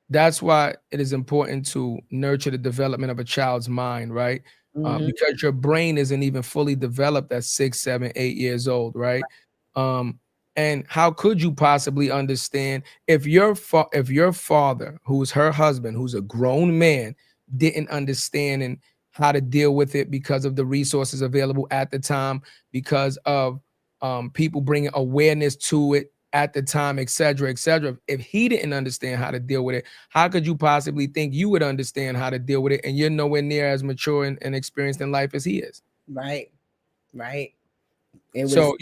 that's why it is important to nurture the development of a child's mind, right? Because your brain isn't even fully developed at 6, 7, 8 years old, right? And how could you possibly understand if your father, who's her husband, who's a grown man, didn't understand and how to deal with it because of the resources available at the time, because of people bringing awareness to it at the time, et cetera, et cetera. If he didn't understand how to deal with it, how could you possibly think you would understand how to deal with it? And you're nowhere near as mature and experienced in life as he is. Right. So,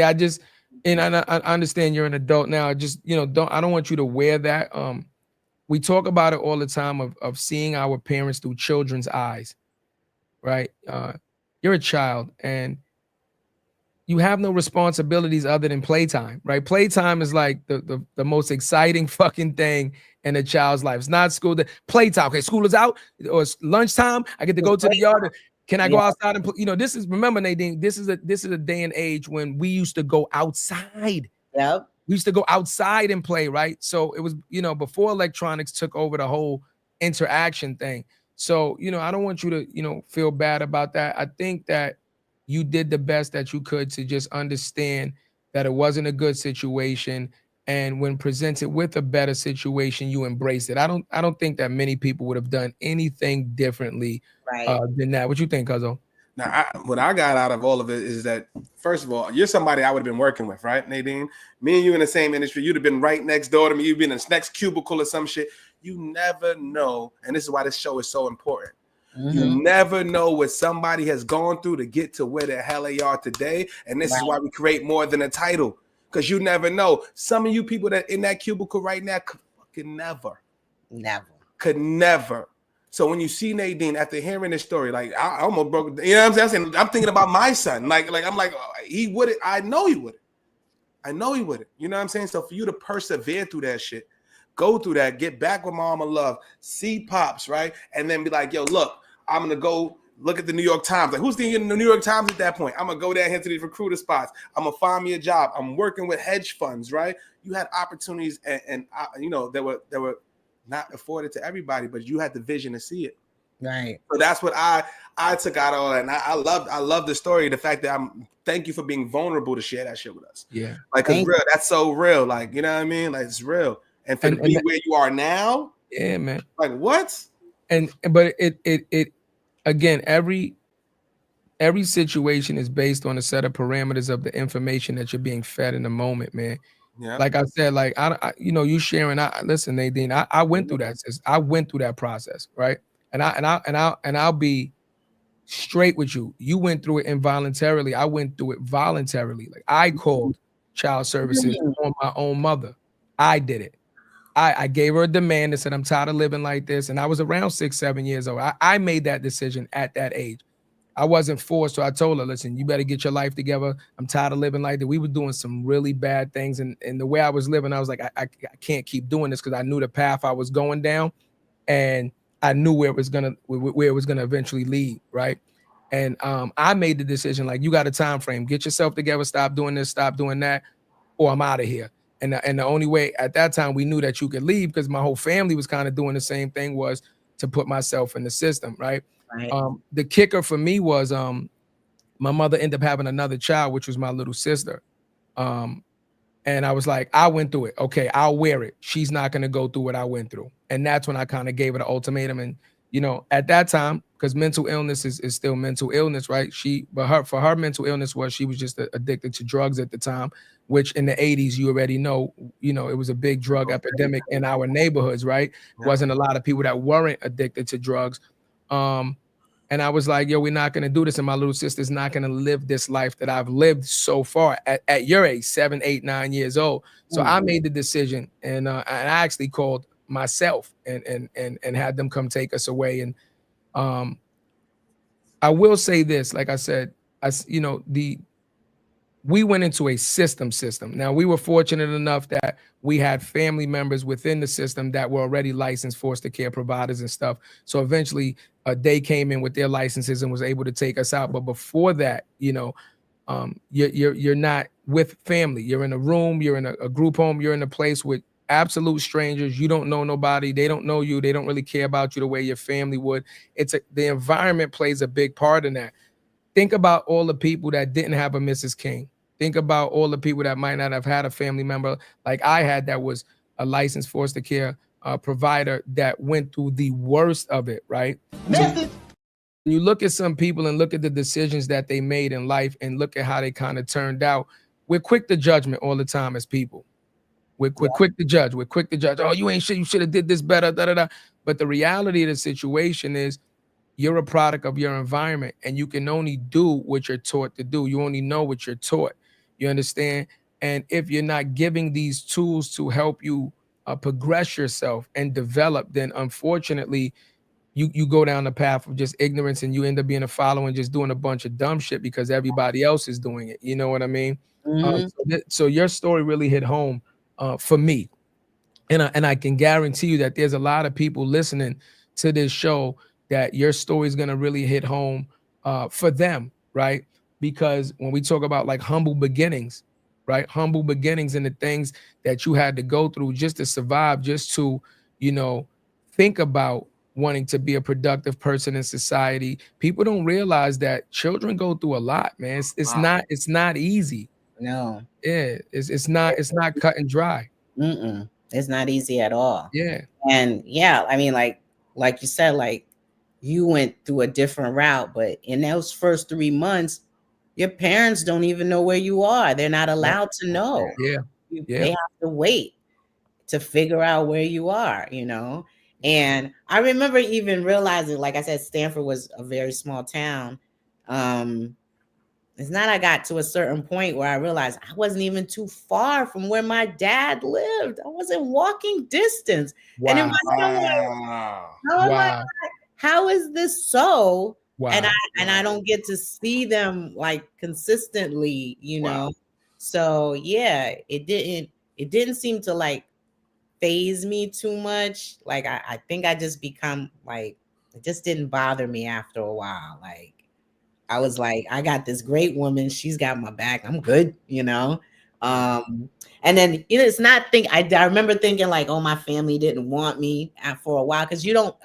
I just, and I understand you're an adult now. Just, I don't want you to wear that. we talk about it all the time of seeing our parents through children's eyes, right? You're a child and you have no responsibilities other than playtime, right? Playtime is like the most exciting fucking thing in a child's life. It's not school. Playtime. Okay, school is out or it's lunchtime. I get to go to the yard. Can I go outside and play? You know, this is, remember, Nadine, this is a day and age when we used to go outside. Yep. We used to go outside and play, right? So it was, you know, before electronics took over the whole interaction thing. So, you know, I don't want you to, you know, feel bad about that. I think that you did the best that you could to just understand that it wasn't a good situation. And when presented with a better situation, you embraced it. I don't think that many people would have done anything differently than that. What you think, Cuzzo? Now, what I got out of all of it is that, first of all, you're somebody I would have been working with, right, Nadine? Me and you in the same industry. You'd have been right next door to me. You'd been in the next cubicle or some shit. You never know, and this is why this show is so important. Mm-hmm. You never know what somebody has gone through to get to where the hell they are today, and this is why we create more than a title, because you never know. Some of you people that in that cubicle right now could fucking could never. So when you see Nadine after hearing this story, like I almost broke, you know what I'm saying? I'm thinking about my son. Like I'm like, he wouldn't. I know he wouldn't. You know what I'm saying? So for you to persevere through that shit, go through that, get back with Mama Love, see Pops, right? And then be like, yo, look, I'm gonna go look at the New York Times. Like, who's in the New York Times at that point? I'm gonna go down here to these recruiter spots. I'm gonna find me a job. I'm working with hedge funds, right? You had opportunities, and you know, that were not afforded to everybody, but you had the vision to see it. Right. So that's what I took out of all that. And I love the story. The fact that thank you for being vulnerable to share that shit with us. Yeah. Like, cause real, that's so real. Like, you know what I mean? Like, it's real. And for to be where you are now. Yeah, man. Like what? But it again, every situation is based on a set of parameters of the information that you're being fed in the moment, man. Yeah. Like I said, like I you know, you sharing. Listen, Nadine, I went through that. I went through that process, right? And I'll be straight with you. You went through it involuntarily. I went through it voluntarily. Like I called child services on my own mother. I did it. I gave her a demand and said, I'm tired of living like this. And I was around 6, 7 years old. I made that decision at that age. I wasn't forced. So I told her, listen, you better get your life together. I'm tired of living like that. We were doing some really bad things. And the way I was living, I was like, I can't keep doing this, because I knew the path I was going down. And I knew where it was gonna eventually lead, right? And I made the decision, like, you got a time frame. Get yourself together, stop doing this, stop doing that, or I'm out of here. And the only way at that time we knew that you could leave, because my whole family was kind of doing the same thing, was to put myself in the system, right? The kicker for me was my mother ended up having another child, which was my little sister. And I was like, I went through it. Okay, I'll wear it. She's not going to go through what I went through. And that's when I kind of gave her the ultimatum. And, you know, at that time, because mental illness is still mental illness, right? For her mental illness she was just addicted to drugs at the time, which in the 80s, you already know, it was a big drug epidemic in our neighborhoods, right? Yeah. Wasn't a lot of people that weren't addicted to drugs. And I was like, yo, we're not going to do this. And my little sister's not going to live this life that I've lived so far at your age, 7, 8, 9 years old. So I made the decision, and I actually called myself and had them come take us away. And I will say this, like I said, we went into a system. Now, we were fortunate enough that we had family members within the system that were already licensed foster care providers and stuff. So eventually they came in with their licenses and was able to take us out. But before that, you're not with family. You're in a room, you're in a group home, you're in a place with absolute strangers. You don't know nobody. They don't know you. They don't really care about you the way your family would. The environment plays a big part in that. Think about all the people that didn't have a Mrs. King. Think about all the people that might not have had a family member like I had that was a licensed foster care provider that went through the worst of it, right? So you look at some people and look at the decisions that they made in life and look at how they kind of turned out. We're quick to judgment all the time as people. We're quick to judge. We're quick to judge. Oh, you ain't shit. You should have did this better. Da, da, da. But the reality of the situation is, you're a product of your environment, and you can only do what you're taught to do. You only know what you're taught. You understand? And if you're not giving these tools to help you progress yourself and develop, then unfortunately you go down the path of just ignorance and you end up being a follower and just doing a bunch of dumb shit because everybody else is doing it. You know what I mean? So your story really hit home for me. And I can guarantee you that there's a lot of people listening to this show that your story is going to really hit home for them, right? Because when we talk about like humble beginnings, right? Humble beginnings and the things that you had to go through just to survive, just to, think about wanting to be a productive person in society. People don't realize that children go through a lot, man. It's not easy. No. Yeah, it's not cut and dry. It's not easy at all. Yeah. And yeah, I mean, like you said, like you went through a different route, but in those first 3 months, your parents don't even know where you are. They're not allowed to know. Yeah. They have to wait to figure out where you are, And I remember even realizing, like I said, Stanford was a very small town. It's not I got to a certain point where I realized I wasn't even too far from where my dad lived. I was in walking distance. Wow. And in my like, how is this so? Wow. And I don't get to see them like consistently, So yeah, it didn't seem to like phase me too much. Like I think I just become like, it just didn't bother me after a while. Like I was like, I got this great woman. She's got my back. I'm good, And then, it's not I remember thinking like, oh, my family didn't want me for a while. Cause you don't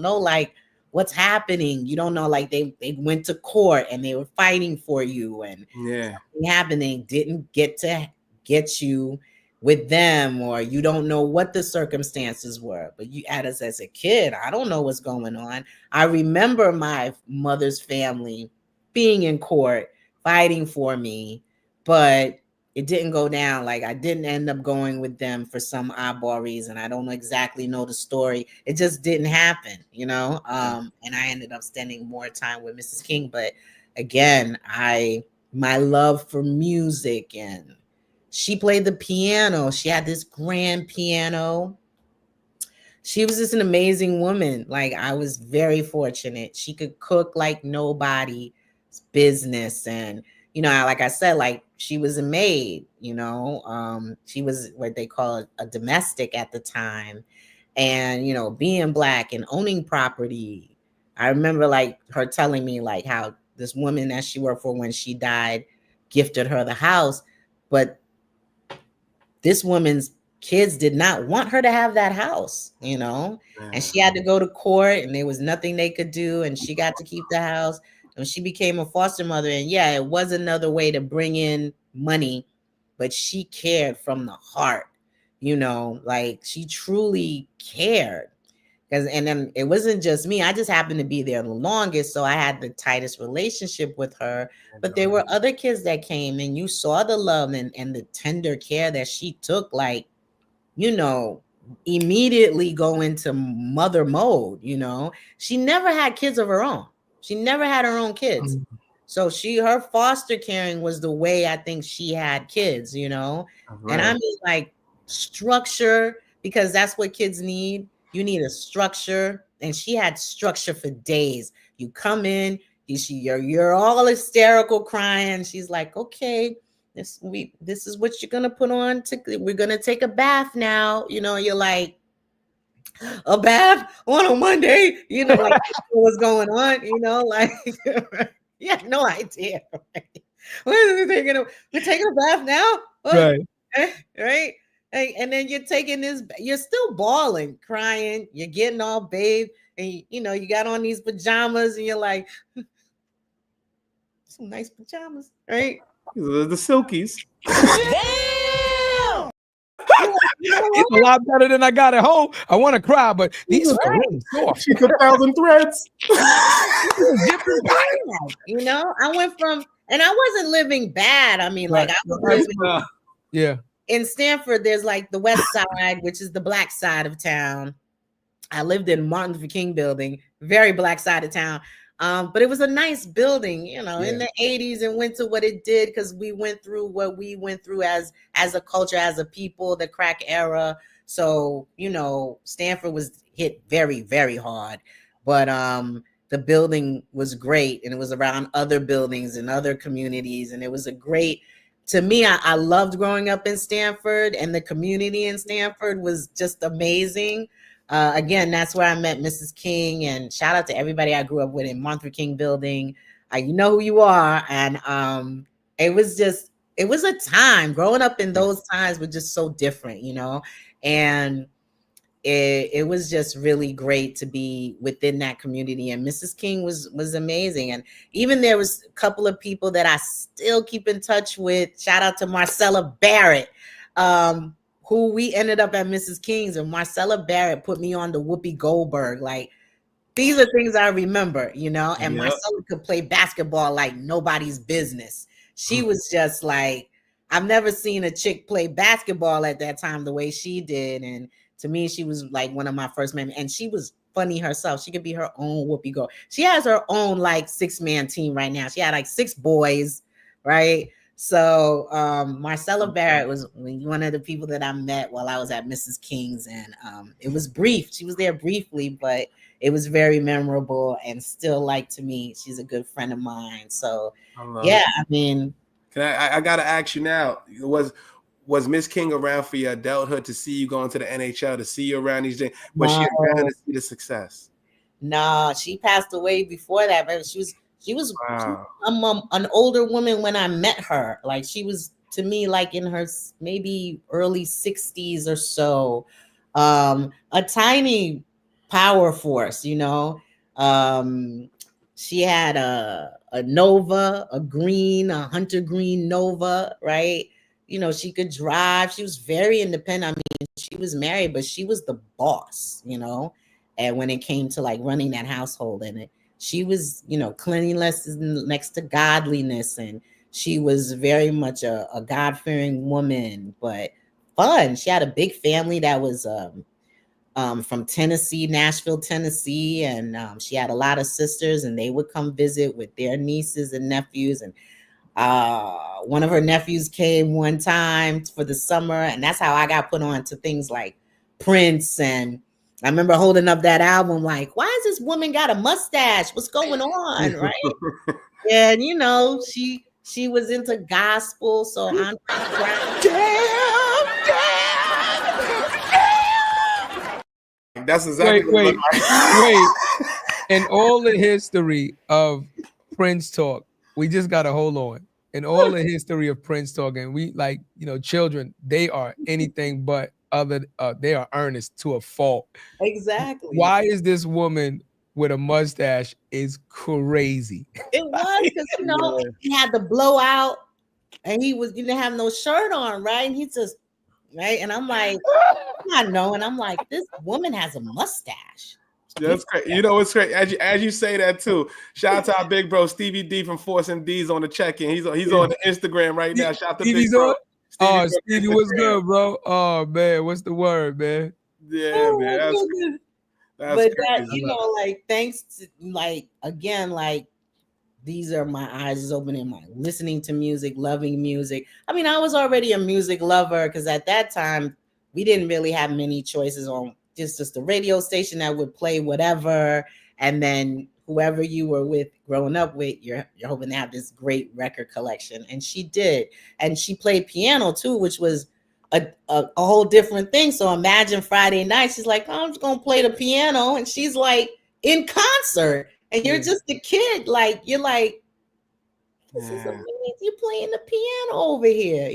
know like what's happening. You don't know, like they went to court and they were fighting for you and something happened. They didn't get to get you with them, or you don't know what the circumstances were. But you as a kid, I don't know what's going on. I remember my mother's family being in court, fighting for me, but it didn't go down. Like I didn't end up going with them for some oddball reason. I don't exactly know the story. It just didn't happen, And I ended up spending more time with Mrs. King. But again, my love for music, and she played the piano. She had this grand piano. She was just an amazing woman. Like I was very fortunate. She could cook like nobody's business. And, like I said, like she was a maid, she was what they call a domestic at the time. And, being Black and owning property. I remember like her telling me like how this woman that she worked for when she died gifted her the house, but this woman's kids did not want her to have that house, and she had to go to court and there was nothing they could do. And she got to keep the house and she became a foster mother. And yeah, it was another way to bring in money, but she cared from the heart, like she truly cared. And then it wasn't just me. I just happened to be there the longest. So I had the tightest relationship with her. But there were other kids that came and you saw the love and the tender care that she took, like, immediately go into mother mode, She never had kids of her own. She never had her own kids. So her foster caring was the way I think she had kids, And I mean like structure, because that's what kids need. You need a structure, and she had structure for days. You come in, you're all hysterical crying. She's like, okay, this is what you're gonna put on. We're gonna take a bath now. You're like, a bath on a Monday. Like what's going on? Like you have no idea. Right? We're taking a bath now, right? Right. And then you're taking you're still bawling, crying, you're getting all bathed, and you got on these pajamas and you're like, some nice pajamas, right? The silkies. Damn! It's a lot better than I got at home. I want to cry, but these are really soft. She's 1,000 threads. I went from, and I wasn't living bad. I mean, like I was living, in Stanford, there's like the West Side, which is the Black side of town. I lived in Martin Luther King building, very Black side of town. But it was a nice building, in the 80s, and went to what it did because we went through what we went through as a culture, as a people, the crack era. So, Stanford was hit very, very hard, but the building was great, and it was around other buildings and other communities, and it was a great, to me, I loved growing up in Stanford, and the community in Stanford was just amazing. Again, that's where I met Mrs. King, and shout out to everybody I grew up with in Martin Luther King building. You know who you are. And it was a time growing up in those times was just so different, and it was just really great to be within that community. And Mrs. King was amazing. And even there was a couple of people that I still keep in touch with. Shout out to Marcella Barrett, who we ended up at Mrs. King's, and Marcella Barrett put me on to Whoopi Goldberg. Like, these are things I remember, and Marcella could play basketball like nobody's business. She was just like, I've never seen a chick play basketball at that time the way she did. And to me, she was like one of my first men, and she was funny herself. She could be her own Whoopi Goldberg. She has her own like 6-man team right now. She had like 6 boys, right? So Marcella Barrett was one of the people that I met while I was at Mrs. King's, and it was brief. She was there briefly, but it was very memorable, and still, like, to me, she's a good friend of mine. So yeah, I mean, I gotta ask you now, was Miss King around for your adulthood, to see you going to the NHL, to see you around these days? Was she around to see the success? No, she passed away before that, but she was wow. An older woman when I met her. Like, she was, to me, like in her maybe early 60s or so. A tiny power force, she had a Nova, a hunter green Nova, right? She could drive. She was very independent. I mean, she was married, but she was the boss, and when it came to like running that household, and she was, cleanliness is next to godliness, and she was very much a God-fearing woman, but fun. She had a big family that was from Tennessee, Nashville, Tennessee, and she had a lot of sisters, and they would come visit with their nieces and nephews. And one of her nephews came one time for the summer, and that's how I got put on to things like Prince. And I remember holding up that album like, why has this woman got a mustache? What's going on, right? And she was into gospel, so I'm That's exactly wait. In all the history of Prince talk, we just gotta hold on. In all the history of Prince talk, and we like, children, they are anything but they are earnest to a fault. Exactly. Why is this woman with a mustache is crazy? It was because he had the blowout, and he didn't have no shirt on, right? And he just right, and I'm like, I'm like, this woman has a mustache. That's great. It's great. As you say that too. Shout out to our big bro Stevie D from Force MD's on the check-in. He's on the Instagram right now. Shout out to Big Bro. Stevie, what's good, bro? Oh man, what's the word, man? Yeah, man. That's crazy. Like, thanks to, like, again, like, these are my eyes opening, my listening to music, loving music. I mean, I was already a music lover because at that time we didn't really have many choices on just the radio station that would play whatever, and then whoever you were with growing up with, you're hoping to have this great record collection. And she did, and she played piano too, which was a whole different thing. So imagine Friday night, she's like, I'm just gonna play the piano, and she's like in concert, and you're just a kid, like, you're like, this is amazing, you're playing the piano over here,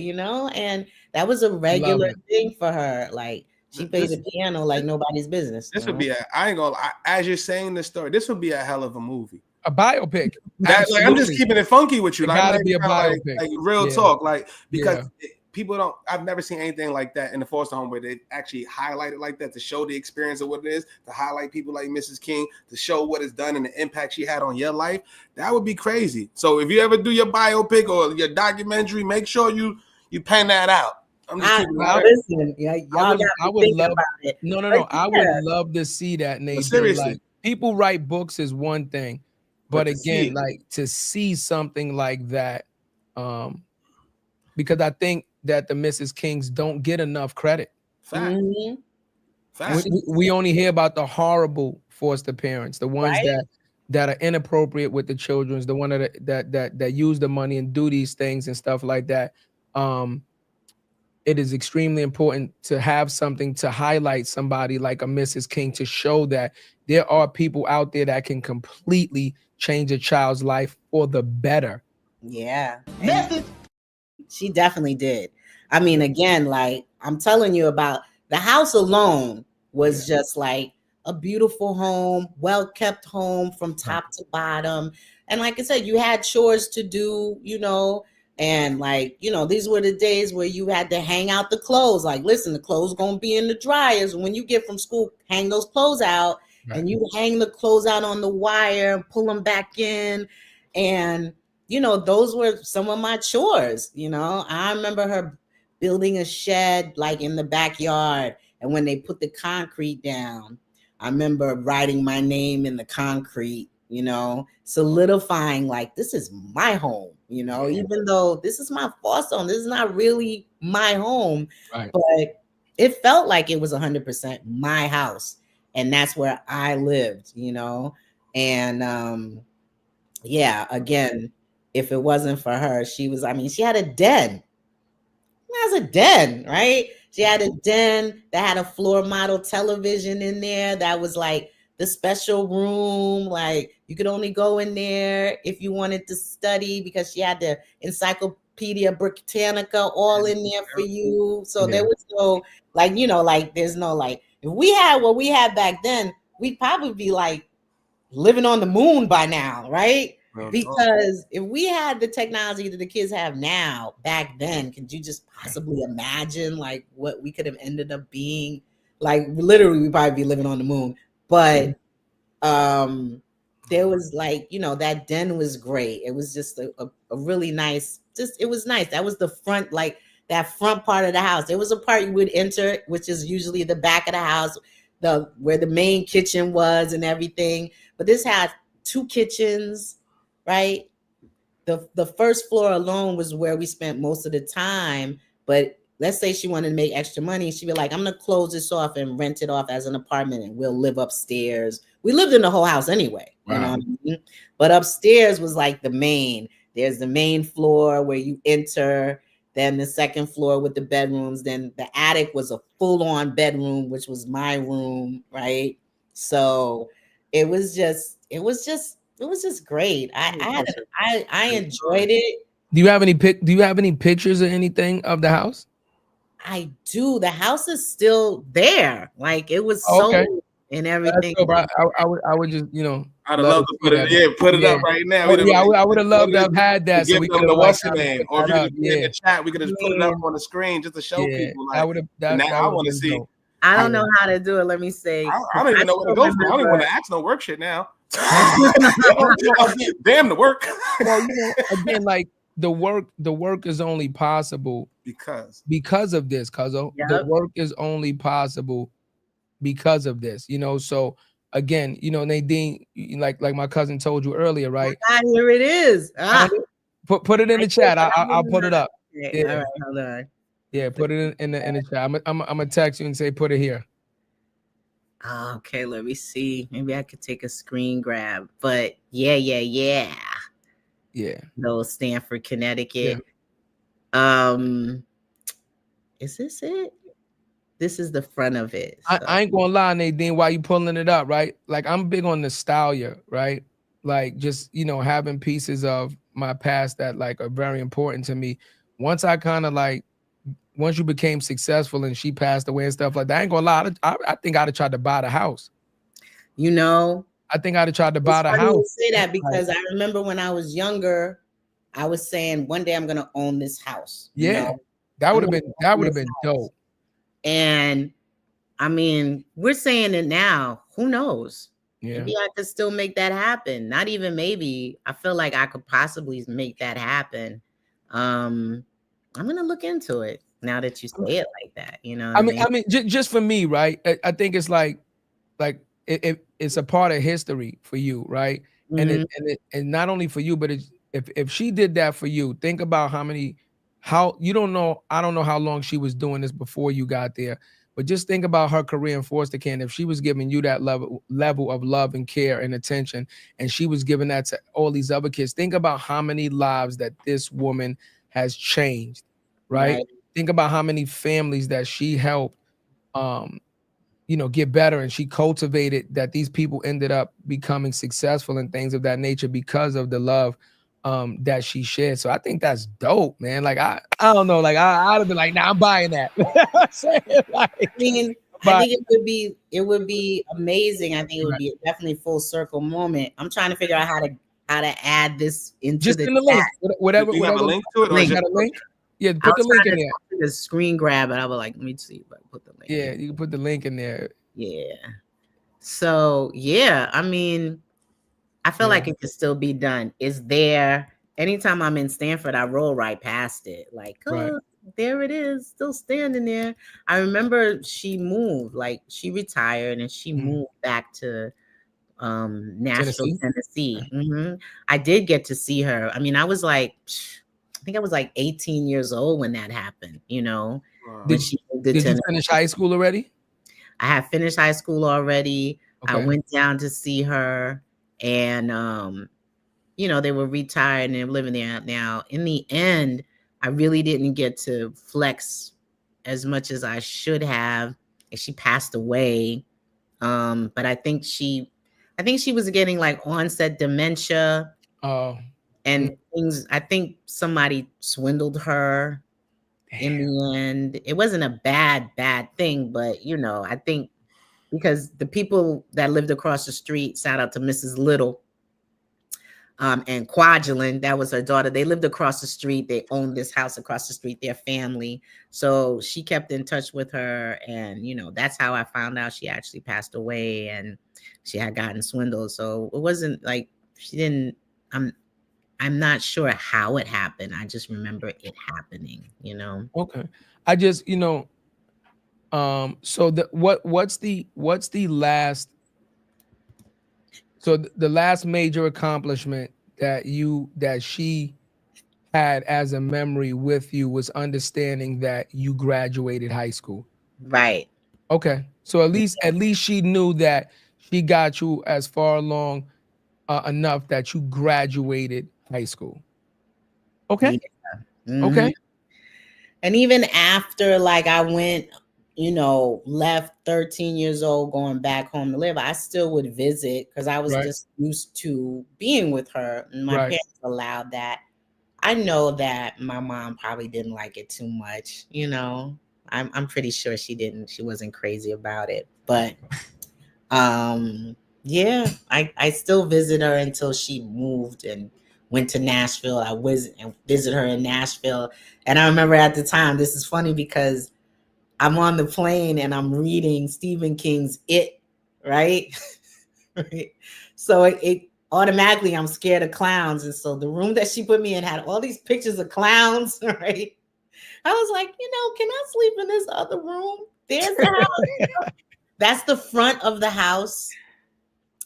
and that was a regular thing for her. Like, she played the piano like nobody's business. This would be I ain't gonna, as you're saying this story, this would be a hell of a movie. A biopic. Like, I'm just keeping it funky with you. It gotta be a biopic. Like real talk. Like, because people don't, I've never seen anything like that in the foster home where they actually highlight it like that to show the experience of what it is, to highlight people like Mrs. King, to show what it's done and the impact she had on your life. That would be crazy. So if you ever do your biopic or your documentary, make sure you pen that out. I'm just listen, y'all I would love about it. No. I would love to see that, Nate. Seriously. Like, people write books is one thing, but again, like, to see something like that, because I think that the Mrs. Kings don't get enough credit. Fact. Mhm. Fact. We only hear about the horrible foster parents, the ones Right? that are inappropriate with the children, the one that use the money and do these things and stuff like that. It is extremely important to have something to highlight somebody like a Mrs. King to show that there are people out there that can completely change a child's life for the better. Yeah. And she definitely did. I mean, again, like I'm telling you about the house alone was just like a beautiful home, well-kept home from top to bottom. And like I said, you had chores to do, and like, these were the days where you had to hang out the clothes. Like, listen, the clothes gonna be in the dryers. When you get from school, hang those clothes out. Right. And you hang the clothes out on the wire and pull them back in. And those were some of my chores. I remember her building a shed like in the backyard. And when they put the concrete down, I remember writing my name in the concrete, solidifying like, this is my home, even though this is my foster home, this is not really my home, right. But it felt like it was 100% my house. And that's where I lived, and yeah, again, if it wasn't for her, she had a den. That's a den, right? She had a den that had a floor model television in there that was like the special room. Like you could only go in there if you wanted to study because she had the Encyclopedia Britannica all in there for you. So there was no there's no if we had what we had back then, we'd probably be like living on the moon by now, right? Because if we had the technology that the kids have now back then, could you just possibly imagine like what we could have ended up being? Like literally we'd probably be living on the moon. But there was that den was great. It was just a really nice, it was nice. That was the front, like that front part of the house. There was a part you would enter, which is usually the back of the house, where the main kitchen was and everything. But this had 2 kitchens, right? The first floor alone was where we spent most of the time. But let's say she wanted to make extra money, she'd be like, I'm gonna close this off and rent it off as an apartment and we'll live upstairs. We lived in the whole house anyway, you know what I mean? But upstairs was like there's the main floor where you enter, then the second floor with the bedrooms, then the attic was a full-on bedroom, which was my room, right? So it was just great. I enjoyed it. Do you have any pictures or anything of the house? I do. The house is still there. Like it was sold and everything. I would just, I'd have loved to put it up right now. I would have loved to have had that. So we could have what's the name, or if you could put it in the chat, we could just put it up on the screen just to show people. Like, I want to see. I don't know how to do it. Let me say. I don't even know where to go from. I don't even want to ask no work shit now. Damn the work. Well, again, like the work is only possible because of this, Cuzzo. Yep. The work is only possible because of this, So again, Nadine, like my cousin told you earlier, right? Here it is. Put it in the chat. I'll put it up. Okay. Yeah. All right, hold on. Yeah, put it in the chat. I'm gonna text you and say put it here. Okay, let me see. Maybe I could take a screen grab. But yeah. No, Stanford, Connecticut. Yeah. Is this it? This is the front of it. So. I ain't gonna lie, Nadine, while you pulling it up, right? Like I'm big on nostalgia, right? Like just having pieces of my past that like are very important to me. Once you became successful and she passed away and stuff like that, I ain't gonna lie. I think I'd have tried to buy the house. I think I'd have tried to buy the house. You say that because I remember when I was younger, I was saying one day I'm gonna own this house. That would have been dope. And I mean, we're saying it now. Who knows? Yeah. Maybe I could still make that happen. Not even maybe. I feel like I could possibly make that happen. I'm gonna look into it now that you say it like that. I mean, just for me, right? I think it's like it's a part of history for you, right? Mm-hmm. And not only for you, but if she did that for you, think about how you don't know. I don't know how long she was doing this before you got there, But just think about her career in foster care. And if she was giving you that level of love and care and attention, and she was giving that to all these other kids, think about how many lives that this woman has changed, right? Think about how many families that she helped, get better, and she cultivated, that these people ended up becoming successful and things of that nature because of the love that she shared. So I think that's dope, man. Like I don't know, like I'd have been like, nah, I'm buying that. I mean, I think it would be amazing. I think it would be a definitely full circle moment. I'm trying to figure out how to add this into just in the link, whatever. Do you have a link to it? Link. Got a link? Yeah, put the link in there. The screen grab it. I was like, let me see if I put the link. Yeah, you can put the link in there. Yeah. So yeah, I mean, I feel like it could still be done. Is there? Anytime I'm in Stanford, I roll right past it. Like, there it is, still standing there. I remember she moved, like she retired and she moved back to Nashville, Tennessee. I did get to see her. I mean, I think I was like 18 years old when that happened, Did you finish high school already? I had finished high school already. Okay. I went down to see her, and they were retired and they're living there now. In the end, I really didn't get to flex as much as I should have. And she passed away. But I think she was getting like onset dementia. Oh. And things, I think somebody swindled her. Damn. In the end. It wasn't a bad thing, but I think because the people that lived across the street, shout out to Mrs. Little, and Quadulin, that was her daughter. They lived across the street. They owned this house across the street, their family. So she kept in touch with her. And, that's how I found out she actually passed away and she had gotten swindled. So it wasn't like she didn't, I'm not sure how it happened. I just remember it happening, Okay. I just, so what's the last, so the last major accomplishment that she had as a memory with you was understanding that you graduated high school. Right. Okay. So at least she knew that she got you as far along enough that you graduated high school. Okay. Yeah. Okay. And even after, like, I went, left 13 years old, going back home to live, I still would visit because I was just used to being with her. And my parents allowed that. I know that my mom probably didn't like it too much. I'm pretty sure she didn't. She wasn't crazy about it. But yeah, I still visit her until she moved and went to Nashville. I visit her in Nashville. And I remember at the time, this is funny because I'm on the plane and I'm reading Stephen King's It, right? So it automatically, I'm scared of clowns. And so the room that she put me in had all these pictures of clowns, right? I was like, can I sleep in this other room? There's the house. That's the front of the house.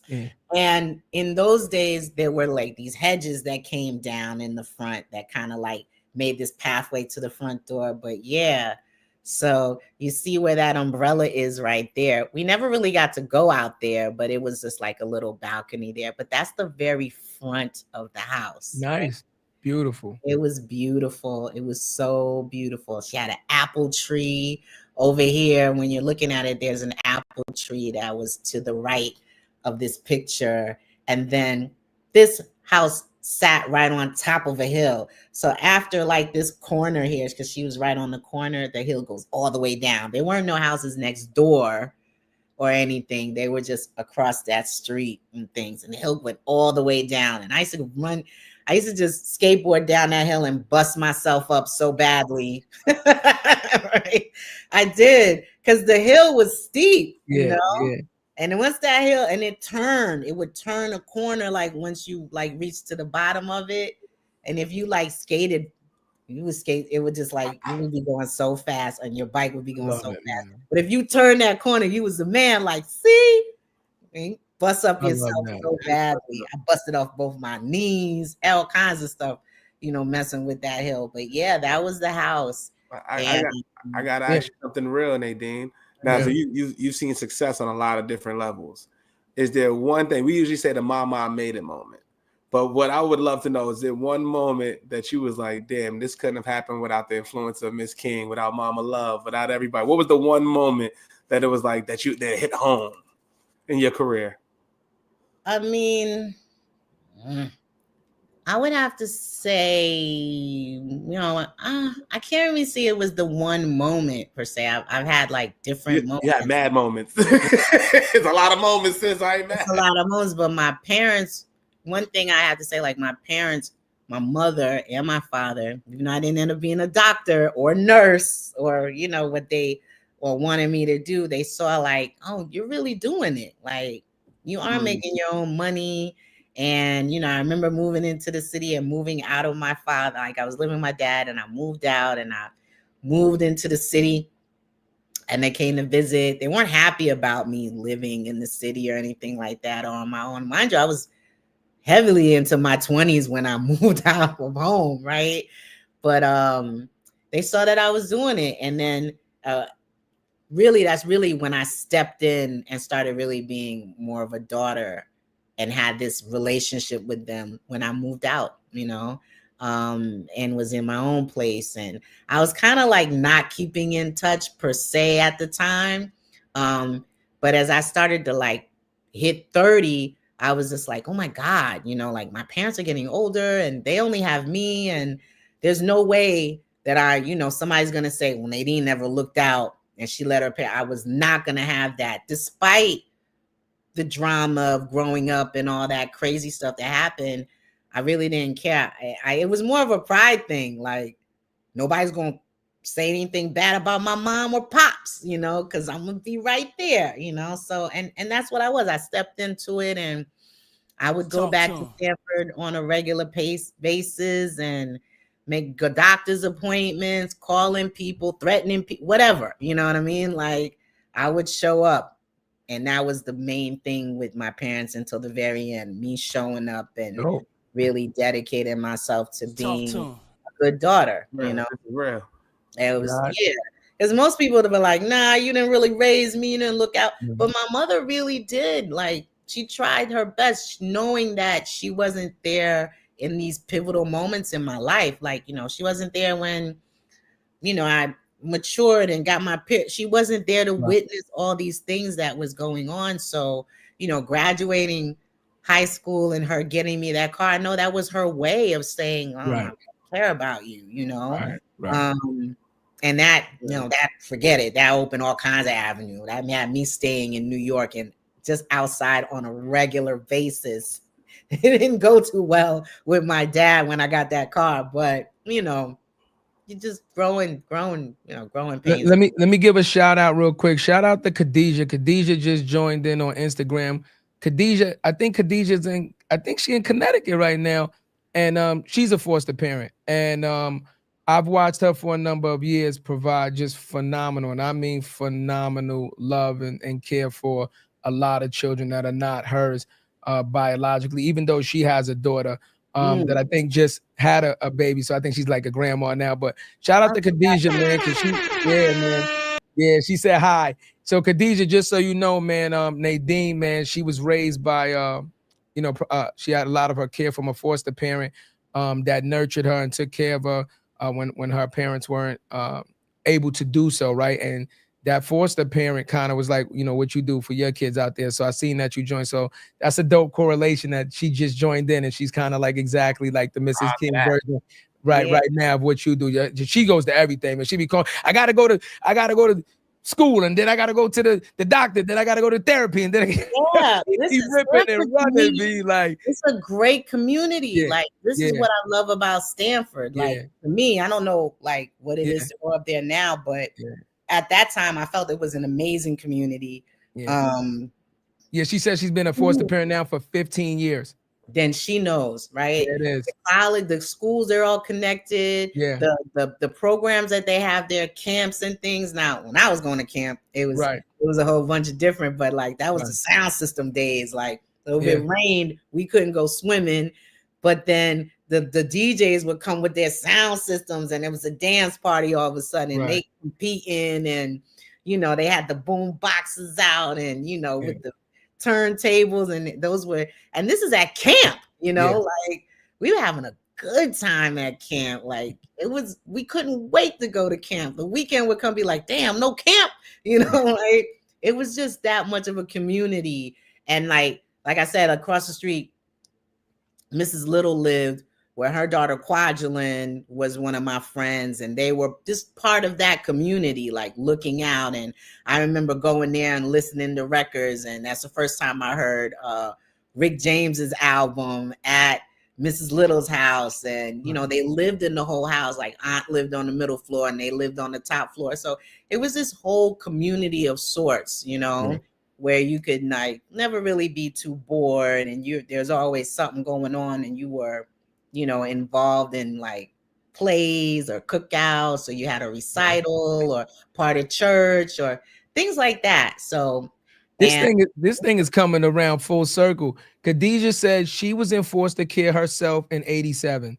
Yeah. And in those days, there were like these hedges that came down in the front that kind of like made this pathway to the front door. But yeah, so you see where that umbrella is right there. We never really got to go out there, but it was just like a little balcony there. But that's the very front of the house. Nice. Right? Beautiful. It was beautiful. It was so beautiful. She had an apple tree over here. When you're looking at it, there's an apple tree that was to the right of this picture. And then this house sat right on top of a hill. So after like this corner here, because she was right on the corner, the hill goes all the way down. There weren't no houses next door or anything. They were just across that street and things. And the hill went all the way down. And I used to just skateboard down that hill and bust myself up so badly. Right? I did, because the hill was steep, Yeah. And once that hill, and it would turn a corner, like once you like reach to the bottom of it. And if you like skated, it would just like, you would be going so fast and your bike would be going so fast. Man. But if you turn that corner, you was the man, like, see? And bust up yourself so badly. I busted off both my knees, all kinds of stuff, messing with that hill. But yeah, that was the house. I gotta ask you something real, Nadine. Now, so you've seen success on a lot of different levels. Is there one thing we usually say the mama made it moment? But what I would love to know is there one moment that you was like, damn, this couldn't have happened without the influence of Miss King, without Mama Love, without everybody. What was the one moment that it was like that hit home in your career? I mean, I would have to say, I can't really see it was the one moment per se. I've had like different moments. You had mad moments. It's a lot of moments since I ain't mad. It's a lot of moments, but my parents, one thing I have to say, like my parents, my mother and my father, I didn't end up being a doctor or nurse or, what they wanted me to do. They saw like, oh, you're really doing it. Like you are making your own money. And, I remember moving into the city and moving out of my father. Like I was living with my dad and I moved out and I moved into the city and they came to visit. They weren't happy about me living in the city or anything like that on my own. Mind you, I was heavily into my 20s when I moved out of home, right? But they saw that I was doing it. And then really, that's really when I stepped in and started really being more of a daughter and had this relationship with them when I moved out, and was in my own place. And I was kind of like not keeping in touch per se at the time. But as I started to like hit 30, I was just like, oh my God, like my parents are getting older and they only have me. And there's no way that somebody's going to say, well, Nadine never looked out and she let her parents. I was not going to have that despite the drama of growing up and all that crazy stuff that happened. I really didn't care. It was more of a pride thing. Like nobody's going to say anything bad about my mom or pops, because I'm going to be right there, So, and that's what I was. I stepped into it and I would go back to Stanford on a regular basis and make doctor's appointments, calling people, threatening people, whatever, you know what I mean? Like I would show up. And that was the main thing with my parents until the very end, me showing up and really dedicating myself to being a good daughter, Real. It was, because most people would have been like, nah, you didn't really raise me, you didn't look out. But my mother really did. Like she tried her best, knowing that she wasn't there in these pivotal moments in my life. Like, she wasn't there when, I matured and got my pitch. She wasn't there to witness all these things that was going on. So, graduating high school and her getting me that car, I know that was her way of saying, oh, I care about you, Right. And that, that, forget it. That opened all kinds of avenues. That had me staying in New York and just outside on a regular basis. It didn't go too well with my dad when I got that car, but, you just growing pains. Let me give a shout out real quick. Shout out to Khadijah. Khadijah just joined in on Instagram. Khadijah, I think she's in Connecticut right now. And she's a foster parent. And I've watched her for a number of years provide just phenomenal, and I mean phenomenal love and care for a lot of children that are not hers biologically, even though she has a daughter. That I think just had a baby. So I think she's like a grandma now. But shout out to Khadijah, man. She said hi. So Khadijah, just so you know, man, Nadine, man, she was raised by, she had a lot of her care from a foster parent that nurtured her and took care of her when her parents weren't able to do so, right? And that foster parent kind of was like, what you do for your kids out there. So I seen that you joined. So that's a dope correlation that she just joined in, and she's kind of like exactly like the Mrs. King version right now of what you do. She goes to everything, and she be calling, I gotta go to school, and then I gotta go to the doctor, then I gotta go to therapy, and then she's ripping and running. Be like, it's a great community. Like this is what I love about Stanford. Like for me, I don't know like what it is to go up there now, but at that time, I felt it was an amazing community. She said she's been a foster parent now for 15 years. Then she knows, right? Yeah, it is. The college, the schools, they're all connected. Yeah. The programs that they have there, camps and things. Now, when I was going to camp, it was a whole bunch of different, but like that was the sound system days. Like if it rained, we couldn't go swimming, but then the DJs would come with their sound systems and it was a dance party all of a sudden. They competing and you know, they had the boom boxes out and, you know, with the turntables, and and this is at camp, you know, like we were having a good time at camp. Like we couldn't wait to go to camp. The weekend would come, be like, damn, no camp, you know, like it was just that much of a community. And like I said, across the street, Mrs. Little lived, where her daughter Quadrilyn was one of my friends, and they were just part of that community, like looking out. And I remember going there and listening to records, and that's the first time I heard Rick James's album at Mrs. Little's house. And you know, they lived in the whole house. Like Aunt lived on the middle floor and they lived on the top floor, so it was this whole community of sorts, you know, where you could like never really be too bored, and there's always something going on, and you were, you know, involved in like plays or cookouts, or you had a recital or part of church or things like that. So this thing is coming around full circle. Khadijah said she was in foster care herself in 87.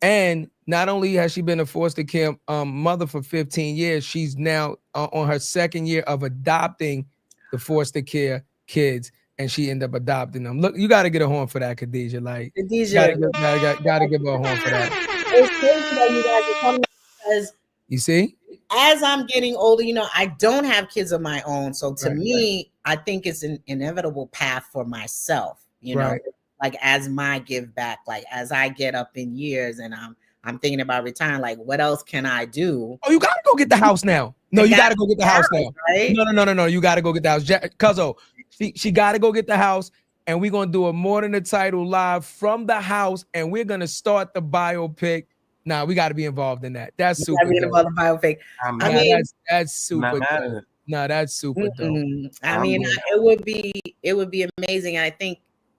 And not only has she been a foster care mother for 15 years, she's now on her second year of adopting the foster care kids, and she ended up adopting them. Look, you got to get a horn for that, Khadijah. Like, Khadijah, gotta give her a horn for that. It's crazy that you guys are coming, because you see, as I'm getting older, you know, I don't have kids of my own. So to me, I think it's an inevitable path for myself, you know, like as my give back, like as I get up in years and I'm thinking about retiring, like what else can I do? Oh, you got to go get the house now. No, you got to go get the house now. Right? No. You got to go get the house. Cuzzo, she got to go get the house, and we're going to do a More Than the Title live from the house, and we're going to start the biopic. Nah, we got to be involved in that. That's super dope. Biopic. I mean, that's super dope. No, that's super dope. I mean, it would be amazing. And I think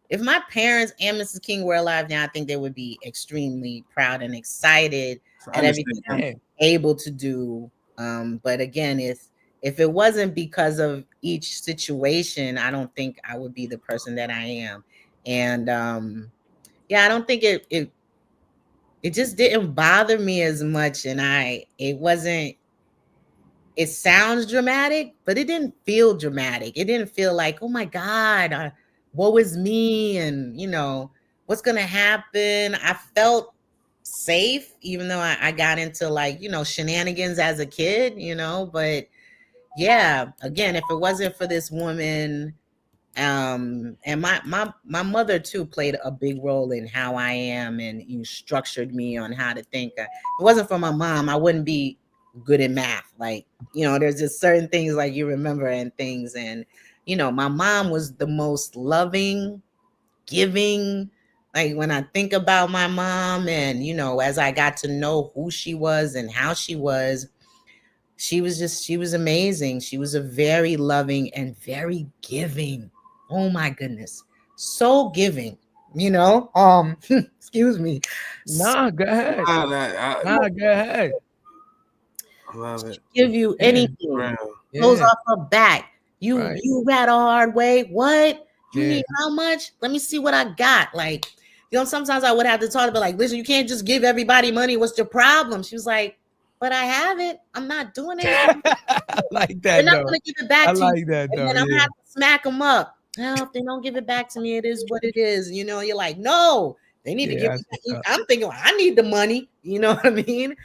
if my parents and Mrs. King were alive now, I think they would be extremely proud and excited at everything I'm able to do. But again, if it wasn't because of each situation, I don't think I would be the person that I am. And I don't think it just didn't bother me as much. And it sounds dramatic, but it didn't feel dramatic. It didn't feel like, oh my God, woe is me, and you know, what's gonna happen? I felt safe, even though I got into like, you know, shenanigans as a kid, you know, but yeah, again, if it wasn't for this woman, and my mother too played a big role in how I am, and you structured me on how to think. If it wasn't for my mom, I wouldn't be good in math. Like, you know, there's just certain things like you remember and things. And, you know, my mom was the most loving, giving. Like when I think about my mom, and, you know, as I got to know who she was and how she was amazing. She was a very loving and very giving. Oh my goodness. So giving, you know, excuse me. Nah, go ahead. Go ahead. I love it. Give you anything. Goes off her back. You had a hard way. What? You need how much? Let me see what I got. Like, you know, sometimes I would have to talk about like, listen, you can't just give everybody money. What's your problem? She was like, but I have it. I'm not doing it. I like that. They're not going to give it back to you. I like that, though. And then I'm going to have to smack them up. Well, if they don't give it back to me, it is what it is. You know, you're like, no, they need to give it back. I'm thinking, well, I need the money. You know what I mean?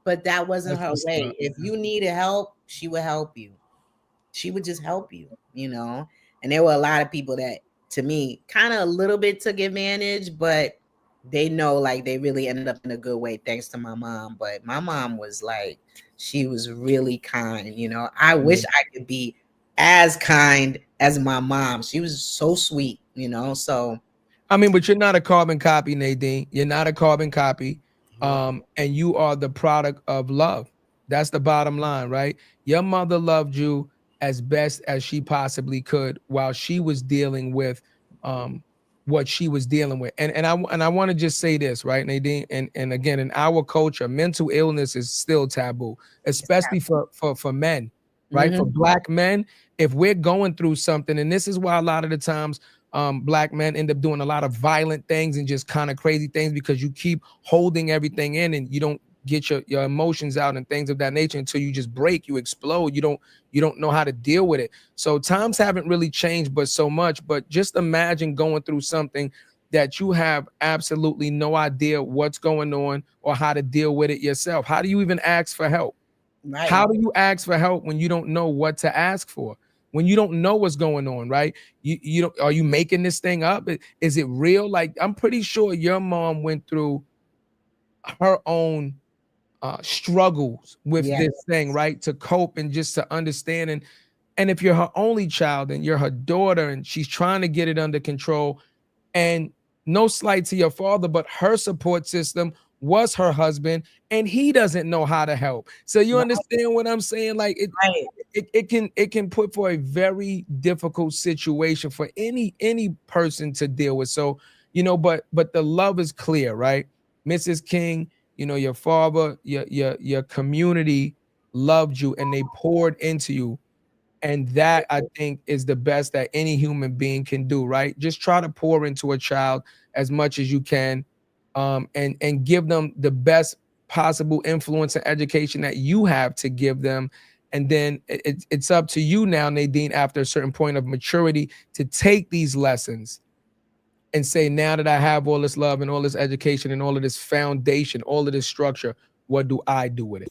But that wasn't her way. If you needed help, she would help you. She would just help you, you know? And there were a lot of people that, to me, kind of a little bit took advantage, but they know like they really ended up in a good way thanks to my mom. But my mom was like, she was really kind, you know? I wish I could be as kind as my mom. She was so sweet, you know? So, I mean, but you're not a carbon copy, Nadine. You're not a carbon copy. And you are the product of love. That's the bottom line, right? Your mother loved you as best as she possibly could while she was dealing with what she was dealing with. And I want to just say this, right, Nadine? And again, in our culture, mental illness is still taboo, especially for men, right? For Black men, if we're going through something, and this is why a lot of the times Black men end up doing a lot of violent things and just kind of crazy things, because you keep holding everything in and you don't get your emotions out and things of that nature until you just break, you explode. You don't know how to deal with it. So times haven't really changed, but so much. But just imagine going through something that you have absolutely no idea what's going on or how to deal with it yourself. How do you even ask for help? Right. How do you ask for help when you don't know what to ask for? When you don't know what's going on, right? You don't, are you making this thing up? Is it real? Like, I'm pretty sure your mom went through her own struggles with this thing, right? To cope and just to understand. And if you're her only child and you're her daughter and she's trying to get it under control, and no slight to your father, but her support system was her husband and he doesn't know how to help. So you understand what I'm saying? Like it can put for a very difficult situation for any person to deal with. So, but the love is clear, right? Mrs. King, your father, your community loved you and they poured into you. And that, I think, is the best that any human being can do, right? Just try to pour into a child as much as you can, and give them the best possible influence and education that you have to give them. And then it's up to you now, Nadine, after a certain point of maturity, to take these lessons and say, now that I have all this love and all this education and all of this foundation, all of this structure, what do I do with it?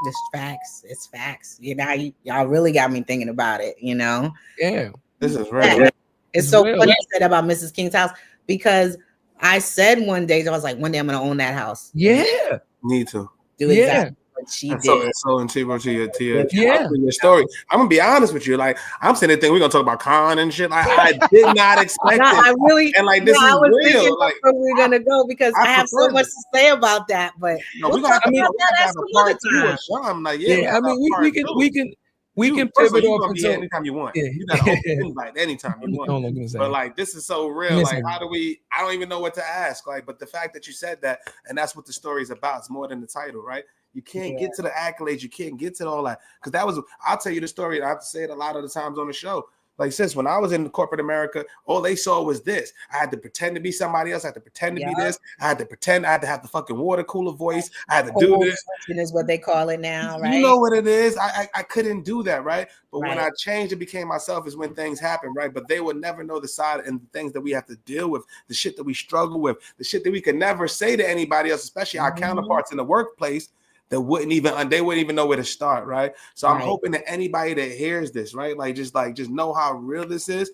It's facts. It's facts. Y'all really got me thinking about it, Yeah. This is real. It's so funny you said about Mrs. King's house, because I said one day, I was like, one day I'm going to own that house. Yeah. Need to. Do exactly what she did. So integral to your story. I'm going to be honest with you. Like, I'm saying the thing, we're going to talk about Khan and shit. Like, I did not expect it. I really, and like, this is real. Like, where we're going to go, because I have so much to say about that, but we're going to have a part two or something. Like, I mean, we can pivot off until anytime you want. Yeah. You got to open invite anytime you want. But like, this is so real. Like, I don't even know what to ask. Like, but the fact that you said that, and that's what the story is about. It's more than the title, right? You can't get to the accolades. You can't get to all that. Because I'll tell you the story. And I have to say it a lot of the times on the show. Like, sis, when I was in corporate America, all they saw was this. I had to pretend to be somebody else. I had to pretend to be this. I had to pretend. I had to have the fucking water cooler voice. I had to do this. Is what they call it now, right? You know what it is. I couldn't do that, right? But when I changed and became myself is when things happen, right? But they would never know the side and the things that we have to deal with, the shit that we struggle with, the shit that we could never say to anybody else, especially our counterparts in the workplace. That wouldn't even know where to start, right? So I'm hoping that anybody that hears this, right, just know how real this is,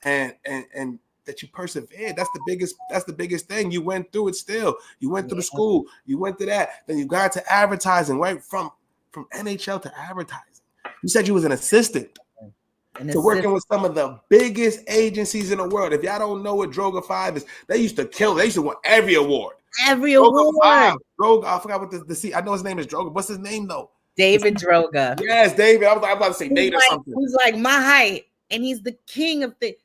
and that you persevere. That's the biggest thing. You went through it still. You went through the school. You went through that. Then you got to advertising, right? From NHL to advertising. You said you was an assistant. Working with some of the biggest agencies in the world. If y'all don't know what Droga 5 is, they used to win every award. Droga, I forgot what I know his name is Droga. What's his name though? David Droga. Yes, David. I was about to say Nate or something. He's like my height, and he's the king of the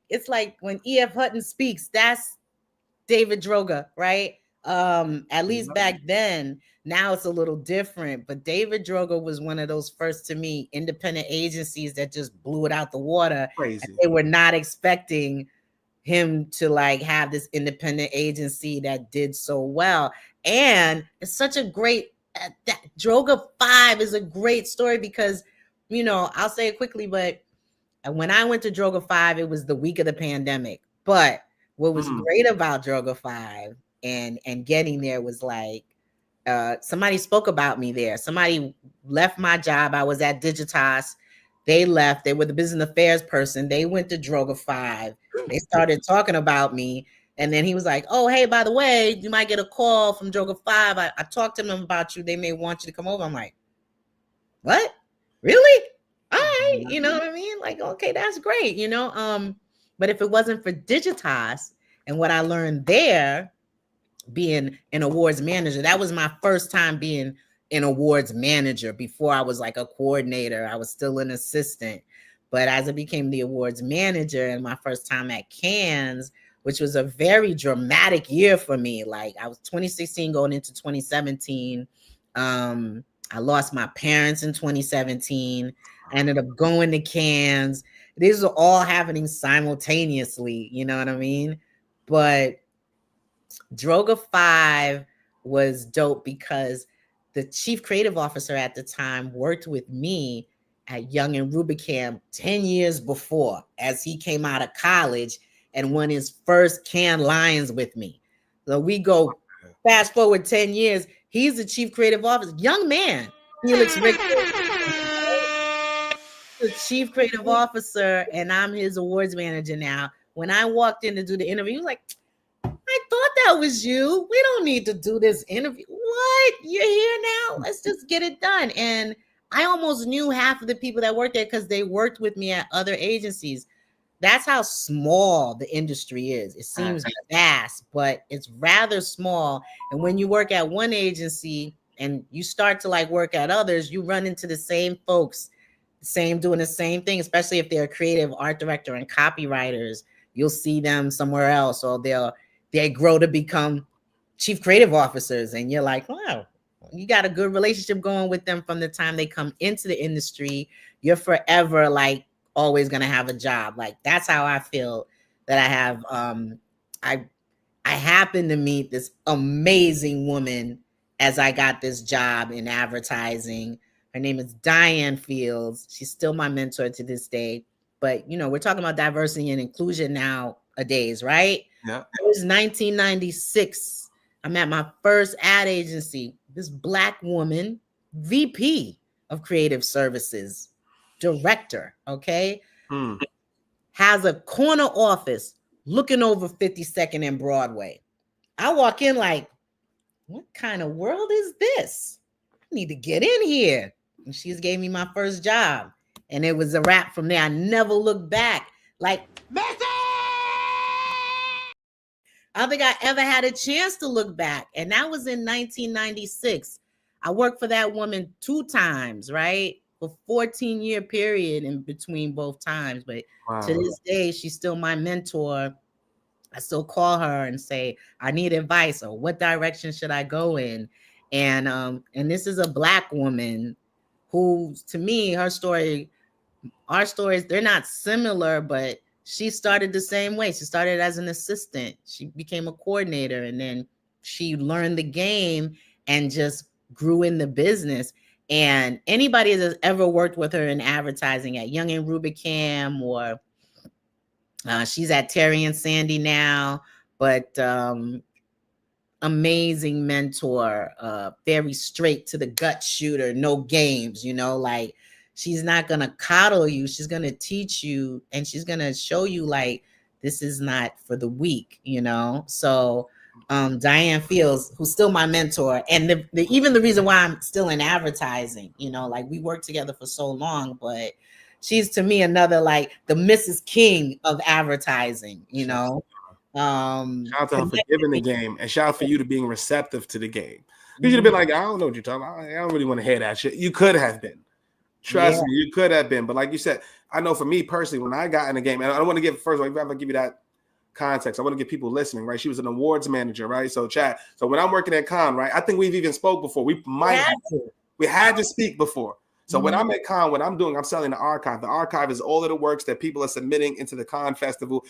it's like when E.F. Hutton speaks, that's David Droga, right? At least back then. Now it's a little different, but David Droga was one of those first, to me, independent agencies that just blew it out the water. Crazy. They were not expecting him to have this independent agency that did so well. And it's such a great, that Droga 5 is a great story because, I'll say it quickly, but when I went to Droga 5, it was the week of the pandemic. But what was great about Droga 5 and getting there was somebody spoke about me there. Somebody left my job. I was at Digitas. They left. They were the business affairs person. They went to Droga 5. They started talking about me. And then he was like, oh, hey, by the way, you might get a call from Droga 5. I talked to them about you. They may want you to come over. I'm like, what? Really? All right. You know what I mean? Okay, that's great. But if it wasn't for Digitas and what I learned there, being an awards manager, that was my first time being an awards manager. Before I was a coordinator, I was still an assistant. But as I became the awards manager and my first time at Cannes, which was a very dramatic year for me. I was 2016 going into 2017. I lost my parents in 2017. I ended up going to Cannes. These are all happening simultaneously. You know what I mean? But Droga 5 was dope because the chief creative officer at the time worked with me at Young and Rubicam 10 years before, as he came out of college and won his first Cannes Lions with me. So we go fast forward 10 years. He's the chief creative officer, young man, Felix Richter, the chief creative officer, and I'm his awards manager now. When I walked in to do the interview, he was like, I thought that was you. We don't need to do this interview. What? You're here now? Let's just get it done. And I almost knew half of the people that worked there because they worked with me at other agencies. That's how small the industry is. It seems vast, but it's rather small. And when you work at one agency and you start to like work at others, you run into the same folks, doing the same thing, especially if they're creative art director and copywriters. You'll see them somewhere else, or they grow to become chief creative officers. And you're like, wow, you got a good relationship going with them from the time they come into the industry. You're forever like always going to have a job. Like that's how I feel that I have. I happened to meet this amazing woman as I got this job in advertising. Her name is Diane Fields. She's still my mentor to this day. But, you know, we're talking about diversity and inclusion nowadays, right? Yeah. It was 1996. I'm at my first ad agency. This Black woman, VP of Creative Services, director, okay, has a corner office looking over 52nd and Broadway. I walk in like, what kind of world is this? I need to get in here. And she gave me my first job. And it was a wrap from there. I never looked back. Like, Messi! I don't think I ever had a chance to look back. And that was in 1996. I worked for that woman 2 times, right? For 14-year period in between both times. But to this day, she's still my mentor. I still call her and say, I need advice, or what direction should I go in? And this is a Black woman who, to me, our stories, they're not similar, but she started the same way. She started as an assistant. She became a coordinator, and then she learned the game and just grew in the business. And anybody that's ever worked with her in advertising at Young and Rubicam, or she's at Terry and Sandy now, but amazing mentor, very straight to the gut shooter, no games, you know, like she's not going to coddle you. She's going to teach you, and she's going to show you like, this is not for the weak, you know? So Diane Fields, who's still my mentor, and even the reason why I'm still in advertising, you know, like we worked together for so long, but she's to me another, like the Mrs. King of advertising, you know? Shout out to her for giving the game, and shout out for you to being receptive to the game. You should have been like, I don't know what you're talking about. I don't really want to hear that shit. You could have been. Trust me, you could have been. But like you said, I know for me personally, when I got in the game, and I don't want to give, first of all, if I give you that context, I want to give people listening, right? She was an awards manager, right? So Chad, so when I'm working at Cannes, right, I think we've even spoke before. We had to speak before. So when I'm at Cannes, what I'm doing, I'm selling the archive. The archive is all of the works that people are submitting into the Cannes Festival,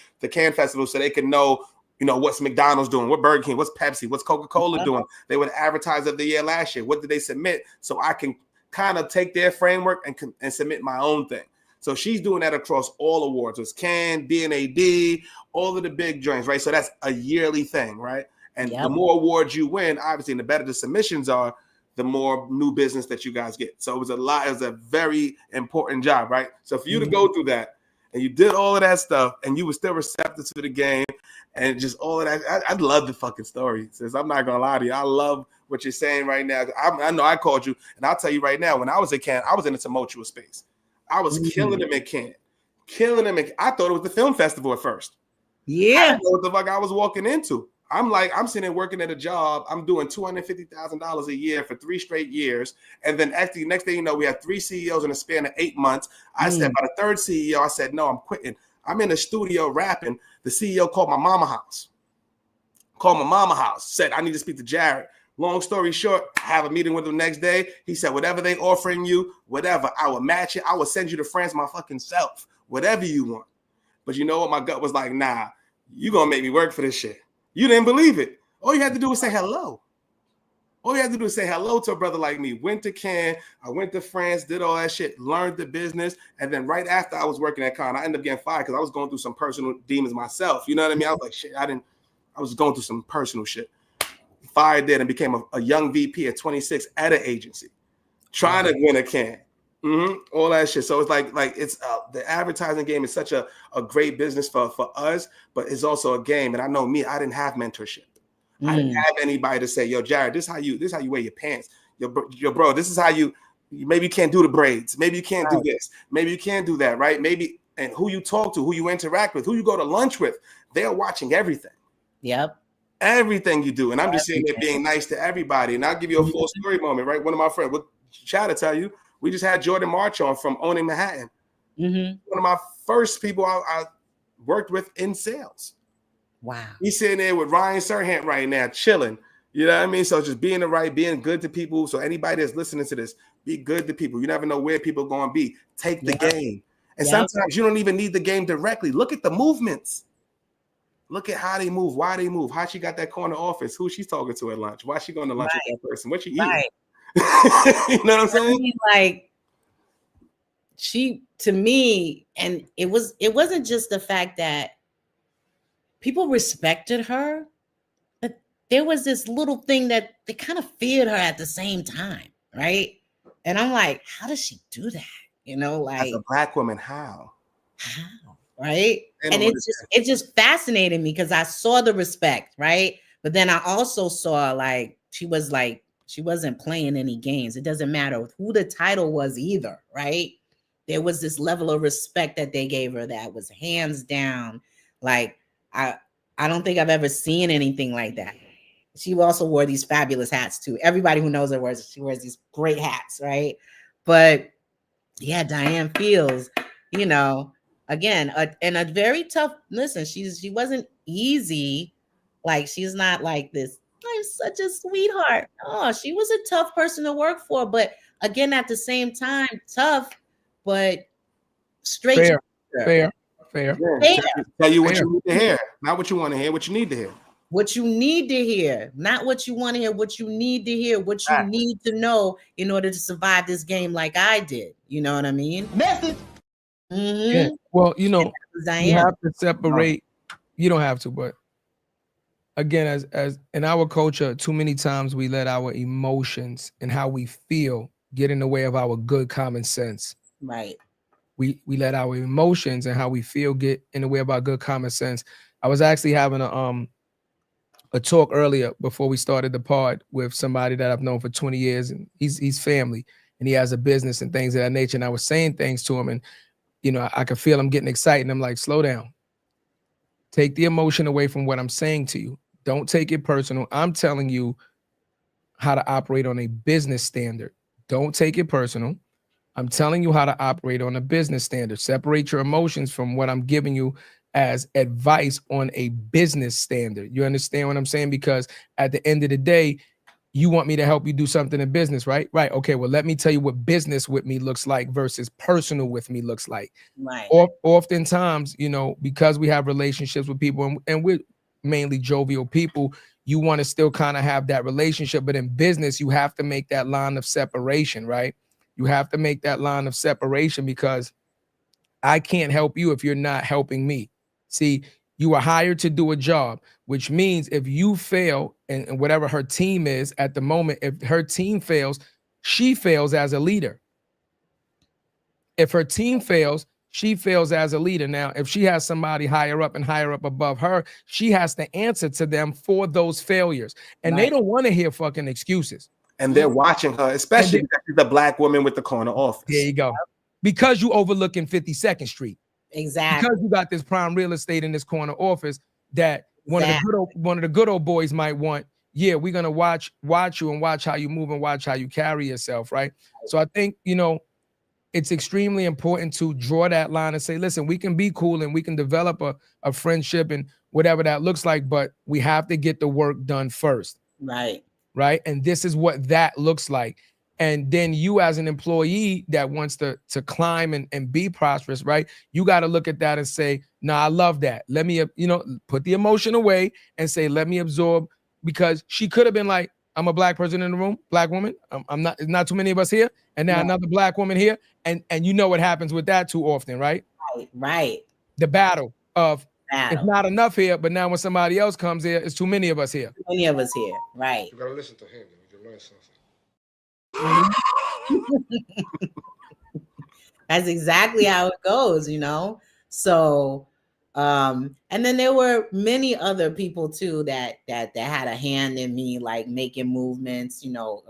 so they can know, you know, what's McDonald's doing, what Burger King, what's Pepsi, what's Coca-Cola doing. They would advertise of the year last year. What did they submit? So I can kind of take their framework and submit my own thing. So she's doing that across all awards. It's Cannes, D&AD, all of the big joints, right? So that's a yearly thing, right? And the more awards you win, obviously, and the better the submissions are, the more new business that you guys get. So it was a very important job, right? So for you to go through that, and you did all of that stuff, and you were still receptive to the game, and just all of that, I love the fucking story. Sis, I'm not gonna lie to you. I love what you're saying right now. I know I called you, and I'll tell you right now, when I was at Cannes, I was in a tumultuous space. I was killing them at Cannes. I thought it was the film festival at first. Yeah. I didn't know what the fuck I was walking into. I'm sitting there working at a job. I'm doing $250,000 a year for 3 straight years. And then actually, next thing you know, we had 3 CEOs in a span of 8 months. I said, by the 3rd CEO, I said, no, I'm quitting. I'm in the studio rapping. The CEO called my mama house. Said, I need to speak to Jarrett. Long story short, I have a meeting with him the next day. He said, whatever they offering you, whatever, I will match it. I will send you to France my fucking self, whatever you want. But you know what? My gut was like, nah, you going to make me work for this shit. You didn't believe it. All you had to do was say hello. All you have to do is say hello to a brother like me. Went to Cannes, I went to France, did all that shit, learned the business. And then right after I was working at Cannes, I ended up getting fired because I was going through some personal demons myself. You know what I mean? I was like, shit, I was going through some personal shit. Fired there and became a young VP at 26 at an agency, trying to win a Cannes. All that shit. So it's like it's the advertising game is such a great business for us, but it's also a game. And I know me, I didn't have mentorship. I didn't have anybody to say, yo, Jarrett, this is how you wear your pants. Yo, bro, this is how you maybe you can't do the braids. Maybe you can't do this. Maybe you can't do that, right? Maybe, and who you talk to, who you interact with, who you go to lunch with, they're watching everything. Yep. Everything you do. And I'm just sitting there being nice to everybody. And I'll give you a full story moment, right? One of my friends, what Chad to tell you, we just had Jordan March on from Owning Manhattan. One of my first people I worked with in sales. Wow. He's sitting there with Ryan Serhant right now, chilling. You know what I mean? So just being being good to people. So anybody that's listening to this, be good to people. You never know where people are going to be. Take the game. And sometimes you don't even need the game directly. Look at the movements. Look at how they move, why they move, how she got that corner office, who she's talking to at lunch, why she going to lunch with that person, what she eating. You know what I'm saying? I mean, like, she, to me, and it wasn't just the fact that people respected her, but there was this little thing that they kind of feared her at the same time, right? And I'm like, how does she do that? You know, like, as a Black woman, how? Right? And it just fascinated me because I saw the respect, right? But then I also saw like she wasn't playing any games. It doesn't matter who the title was either, right? There was this level of respect that they gave her that was hands down. Like, I don't think I've ever seen anything like that. She also wore these fabulous hats too. Everybody who knows her she wears these great hats, right? But yeah, Diane Fields, you know, again, and a very tough, listen, she wasn't easy. Like, she's not like this, I'm such a sweetheart. Oh, she was a tough person to work for. But again, at the same time, tough, but straight. Fair. Tell you what you need to hear, not what you want to hear, what you need to hear. What you need to hear, not what you want to hear, what you need to hear, what you need to know in order to survive this game like I did. You know what I mean? Message. Yeah. Well, you know, you have to separate. You don't have to, but again, as in our culture, too many times we let our emotions and how we feel get in the way of our good common sense. Right. We let our emotions and how we feel get in the way of our good common sense. I was actually having a talk earlier before we started the pod with somebody that I've known for 20 years, and he's family and he has a business and things of that nature. And I was saying things to him, and you know, I could feel him getting excited. And I'm like, slow down. Take the emotion away from what I'm saying to you. Don't take it personal. I'm telling you how to operate on a business standard. Don't take it personal. I'm telling you how to operate on a business standard. Separate your emotions from what I'm giving you as advice on a business standard. You understand what I'm saying? Because at the end of the day, you want me to help you do something in business, right? Right. Okay. Well, let me tell you what business with me looks like versus personal with me looks like. Right. Oftentimes, you know, because we have relationships with people and we're mainly jovial people, you want to still kind of have that relationship. But in business, you have to make that line of separation, right? You have to make that line of separation because I can't help you if you're not helping me. See, you are hired to do a job, which means if you fail and whatever her team is at the moment, if her team fails, she fails as a leader. If her team fails, she fails as a leader. Now, if she has somebody higher up and higher up above her, she has to answer to them for those failures. And they don't want to hear fucking excuses. And they're watching her, especially because she's the Black woman with the corner office. There you go. Because you overlooking 52nd Street. Exactly. Because you got this prime real estate in this corner office that one of the good old boys might want. Yeah, we're gonna watch you and watch how you move and watch how you carry yourself, right? So I think, you know, it's extremely important to draw that line and say, listen, we can be cool and we can develop a friendship and whatever that looks like, but we have to get the work done first. Right. And this is what that looks like. And then you as an employee that wants to climb and be prosperous, right? You got to look at that and say, nah, I love that. Let me, you know, put the emotion away and say, let me absorb, because she could have been like, I'm a black person in the room, black woman. I'm not too many of us here, and now another black woman here, and you know what happens with that too often, right? Right. The battle of it's not enough here, but now when somebody else comes here, it's too many of us here. Too many of us here, right? You gotta listen to him. You can learn something. That's exactly how it goes, you know. So, and then there were many other people too that had a hand in me, like making movements. You know,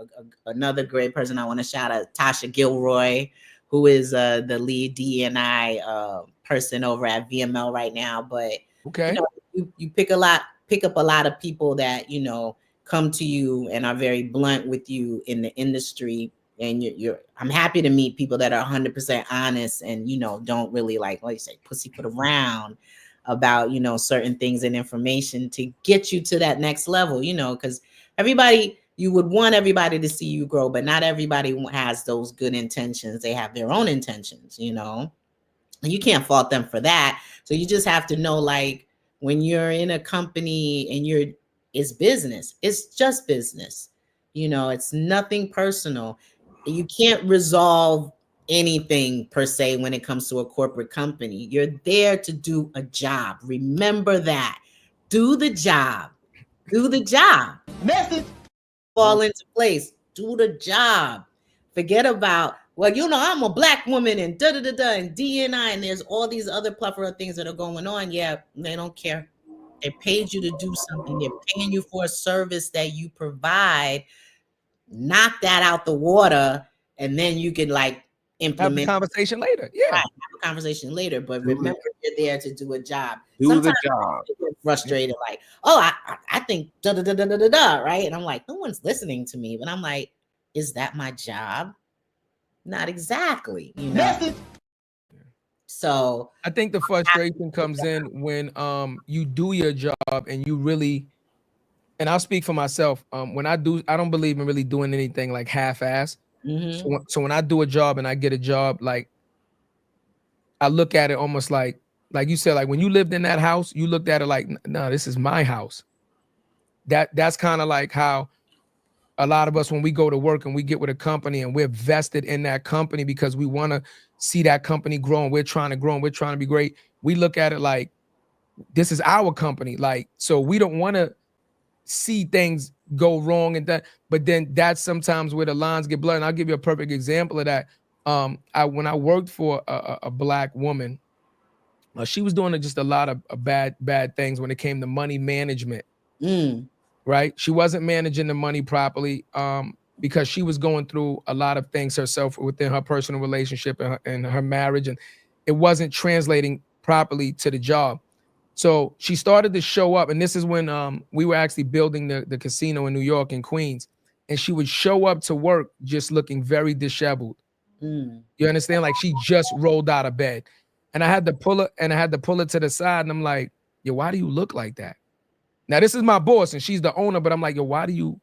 another great person I want to shout out, Tasha Gilroy, who is the lead D&I person over at VML right now. But okay, you know, you pick up a lot of people that, you know, come to you and are very blunt with you in the industry. And I'm happy to meet people that are 100% honest and, you know, don't really like you say, pussyfoot around about, you know, certain things and information to get you to that next level, you know, because you would want everybody to see you grow, but not everybody has those good intentions. They have their own intentions, you know, and you can't fault them for that. So you just have to know, like, when you're in a company and it's business, it's just business, you know, it's nothing personal. You can't resolve anything per se when it comes to a corporate company. You're there to do a job. Remember that. Do the job. Do the job. Message. Fall into place. Do the job. Forget about, well, you know, I'm a black woman and da-da-da-da and D&I and there's all these other plethora of things that are going on. Yeah, they don't care. They paid you to do something. They're paying you for a service that you provide. Knock that out the water, and then you can like implement. Have a conversation later. Yeah, right, have a conversation later. But remember, you're there to do a job. Do Sometimes the job. I get frustrated, like, oh, I think da da da da da da, right? And I'm like, no one's listening to me. But I'm like, is that my job? Not exactly, you know. So I think the frustration comes in when you do your job and you really. And I'll speak for myself. When I don't believe in really doing anything like half-ass. mm-hmm. So when I do a job and I get a job, like I look at it almost like you said, like when you lived in that house, you looked at it like, no, this is my house. That's kind of like how a lot of us, when we go to work and we get with a company and we're vested in that company because we want to see that company grow and we're trying to grow and we're trying to be great. We look at it like this is our company. Like, so we don't want to see things go wrong and that, but then that's sometimes where the lines get blurred. And I'll give you a perfect example of that. When I worked for a black woman, she was doing just a lot of bad things when it came to money management. Right? She wasn't managing the money properly because she was going through a lot of things herself within her personal relationship and her marriage, and it wasn't translating properly to the job. So she started to show up, and this is when we were actually building the casino in New York in Queens, and she would show up to work just looking very disheveled. You understand? Like she just rolled out of bed, and I had to pull her to the side, and I'm like, yo, why do you look like that? Now this is my boss, and she's the owner, but I'm like, yo, why do you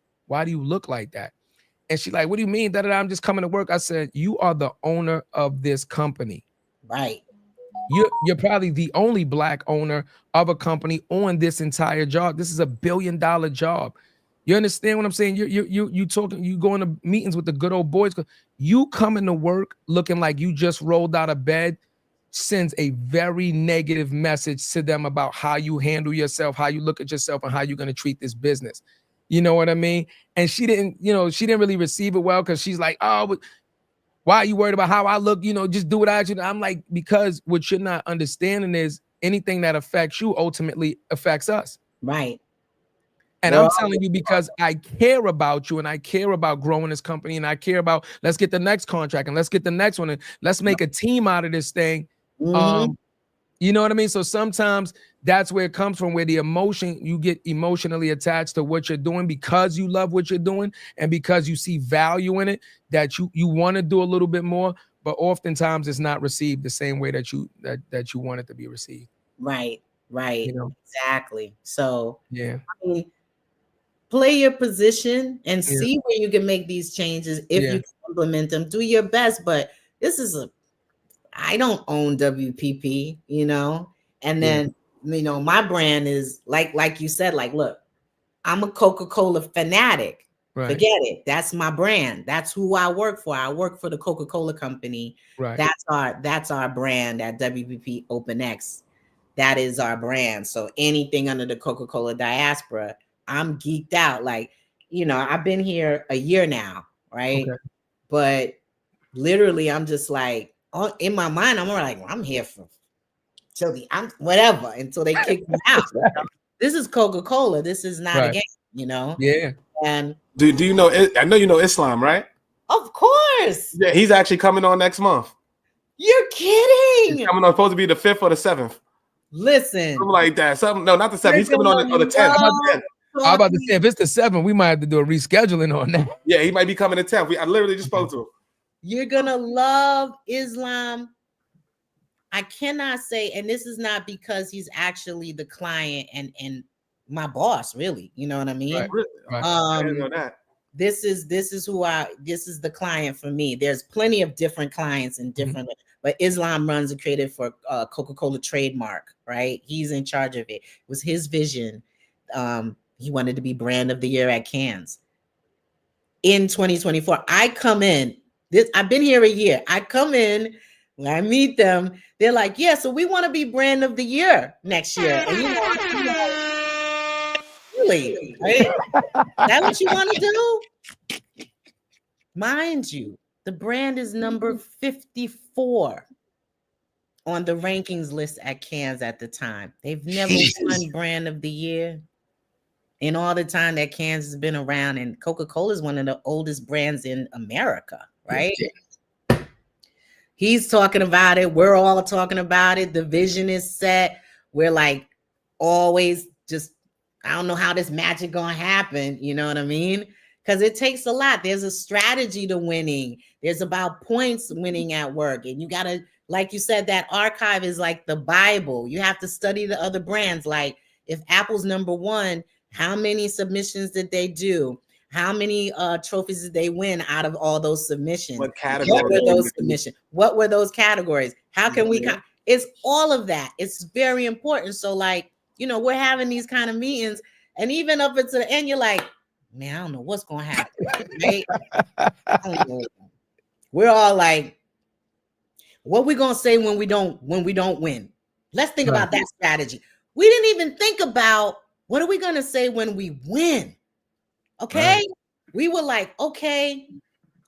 look like that? And she's like, what do you mean that I'm just coming to work? I said, you are the owner of this company, right? You're probably the only black owner of a company on this entire job. This is $1 billion job. You understand what I'm saying? You talking, you going to meetings with the good old boys. You coming to work looking like you just rolled out of bed sends a very negative message to them about how you handle yourself, how you look at yourself, and how you're going to treat this business. You know what I mean? And she didn't really receive it well because she's like, oh, why are you worried about how I look? You know, just do what I do. I'm like, because what you're not understanding is anything that affects you ultimately affects us. Right. And I'm telling you because I care about you and I care about growing this company and I care about, let's get the next contract and let's get the next one and let's make a team out of this thing. You know what I mean? So sometimes that's where it comes from, where the emotion, you get emotionally attached to what you're doing because you love what you're doing and because you see value in it, that you want to do a little bit more, but oftentimes it's not received the same way that you want it to be received. Right. You know? Exactly. So yeah, I mean, play your position and see where you can make these changes. If you can implement them, do your best. But this is I don't own WPP, you know, and then, you know, my brand is like you said, like, look, I'm a Coca-Cola fanatic. Right. Forget it. That's my brand. That's who I work for. I work for the Coca-Cola company. Right. That's our brand at WPP Open X. That is our brand. So anything under the Coca-Cola diaspora, I'm geeked out. Like, I've been here a year now, right? Okay. But literally, I'm just like, in my mind, I'm more like, well, I'm here for I'm whatever until they kick me out. This is Coca-Cola. This is not a game, Yeah. And Do you know? I know you know Islam, right? of course. Yeah, he's actually coming on next month. You're kidding. He's coming on, supposed to be the 5th or the 7th. Listen. Something like that. No, not the 7th. He's coming on the 10th. I'm about to say, if it's the 7th, we might have to do a rescheduling on that. Yeah, he might be coming the 10th. I literally just spoke to him. You're gonna love Islam. I cannot say, and this is not because he's actually the client and my boss, really. You know what I mean? Right. I didn't know that. This is the client for me. There's plenty of different clients and different, but Islam runs and created for Coca-Cola trademark, right? He's in charge of it. It was his vision. He wanted to be brand of the year at Cannes in 2024. I come in. I've been here a year. I come in. When I meet them, they're like, yeah, so we want to be brand of the year next year. And really, right? That's what you want to do? Mind you, the brand is number 54 on the rankings list at Cannes at the time. They've never won brand of the year in all the time that Cannes has been around. And Coca-Cola is one of the oldest brands in America, right? He's talking about it. We're all talking about it. The vision is set. We're like always just, I don't know how this magic gonna happen. You know what I mean? Because it takes a lot. There's a strategy to winning. There's about points winning at work. And you gotta, like you said, that archive is like the Bible. You have to study the other brands. Like if Apple's number 1, how many submissions did they do? How many trophies did they win out of all those submissions? What categories? What were those submissions? What were those categories? How can we? It's all of that. It's very important. So, like, we're having these kind of meetings, and even up until the end, you're like, man, I don't know what's going to happen. Right? I don't know. We're all like, what we gonna say when we don't win? Let's think about that strategy. We didn't even think about what are we gonna say when we win. Okay, we were like, okay,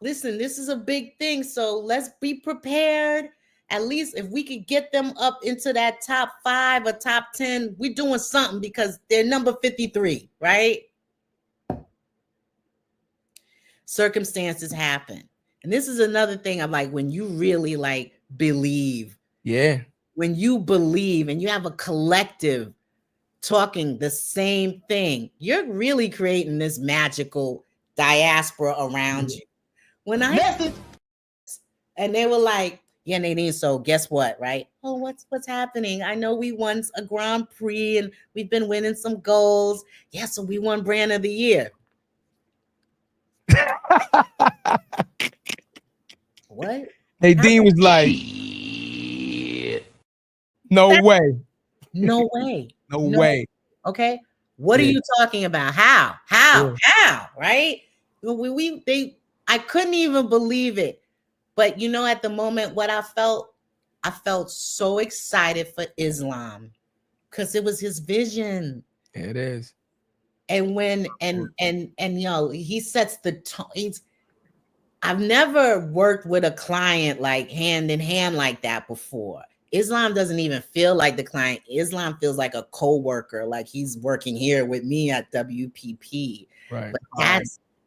listen, this is a big thing. So let's be prepared. At least if we could get them up into that top 5 or top 10, we're doing something because they're number 53, right? Circumstances happen. And this is another thing I'm like, when you really like believe. Yeah. When you believe and you have a collective talking the same thing, you're really creating this magical diaspora around you. When and they were like, yeah, Nadine, so guess what, right? Oh, what's happening? I know we won a Grand Prix and we've been winning some goals. Yeah, so we won brand of the year. What? Nadine was like, no way. No way. No way. Okay. What are you talking about? How? Right? I couldn't even believe it. But at the moment, what I felt so excited for Islam because it was his vision. It is. And when he sets the tone. I've never worked with a client like hand in hand like that before. Islam doesn't even feel like the client. Islam feels like a co-worker, like he's working here with me at WPP. Right. But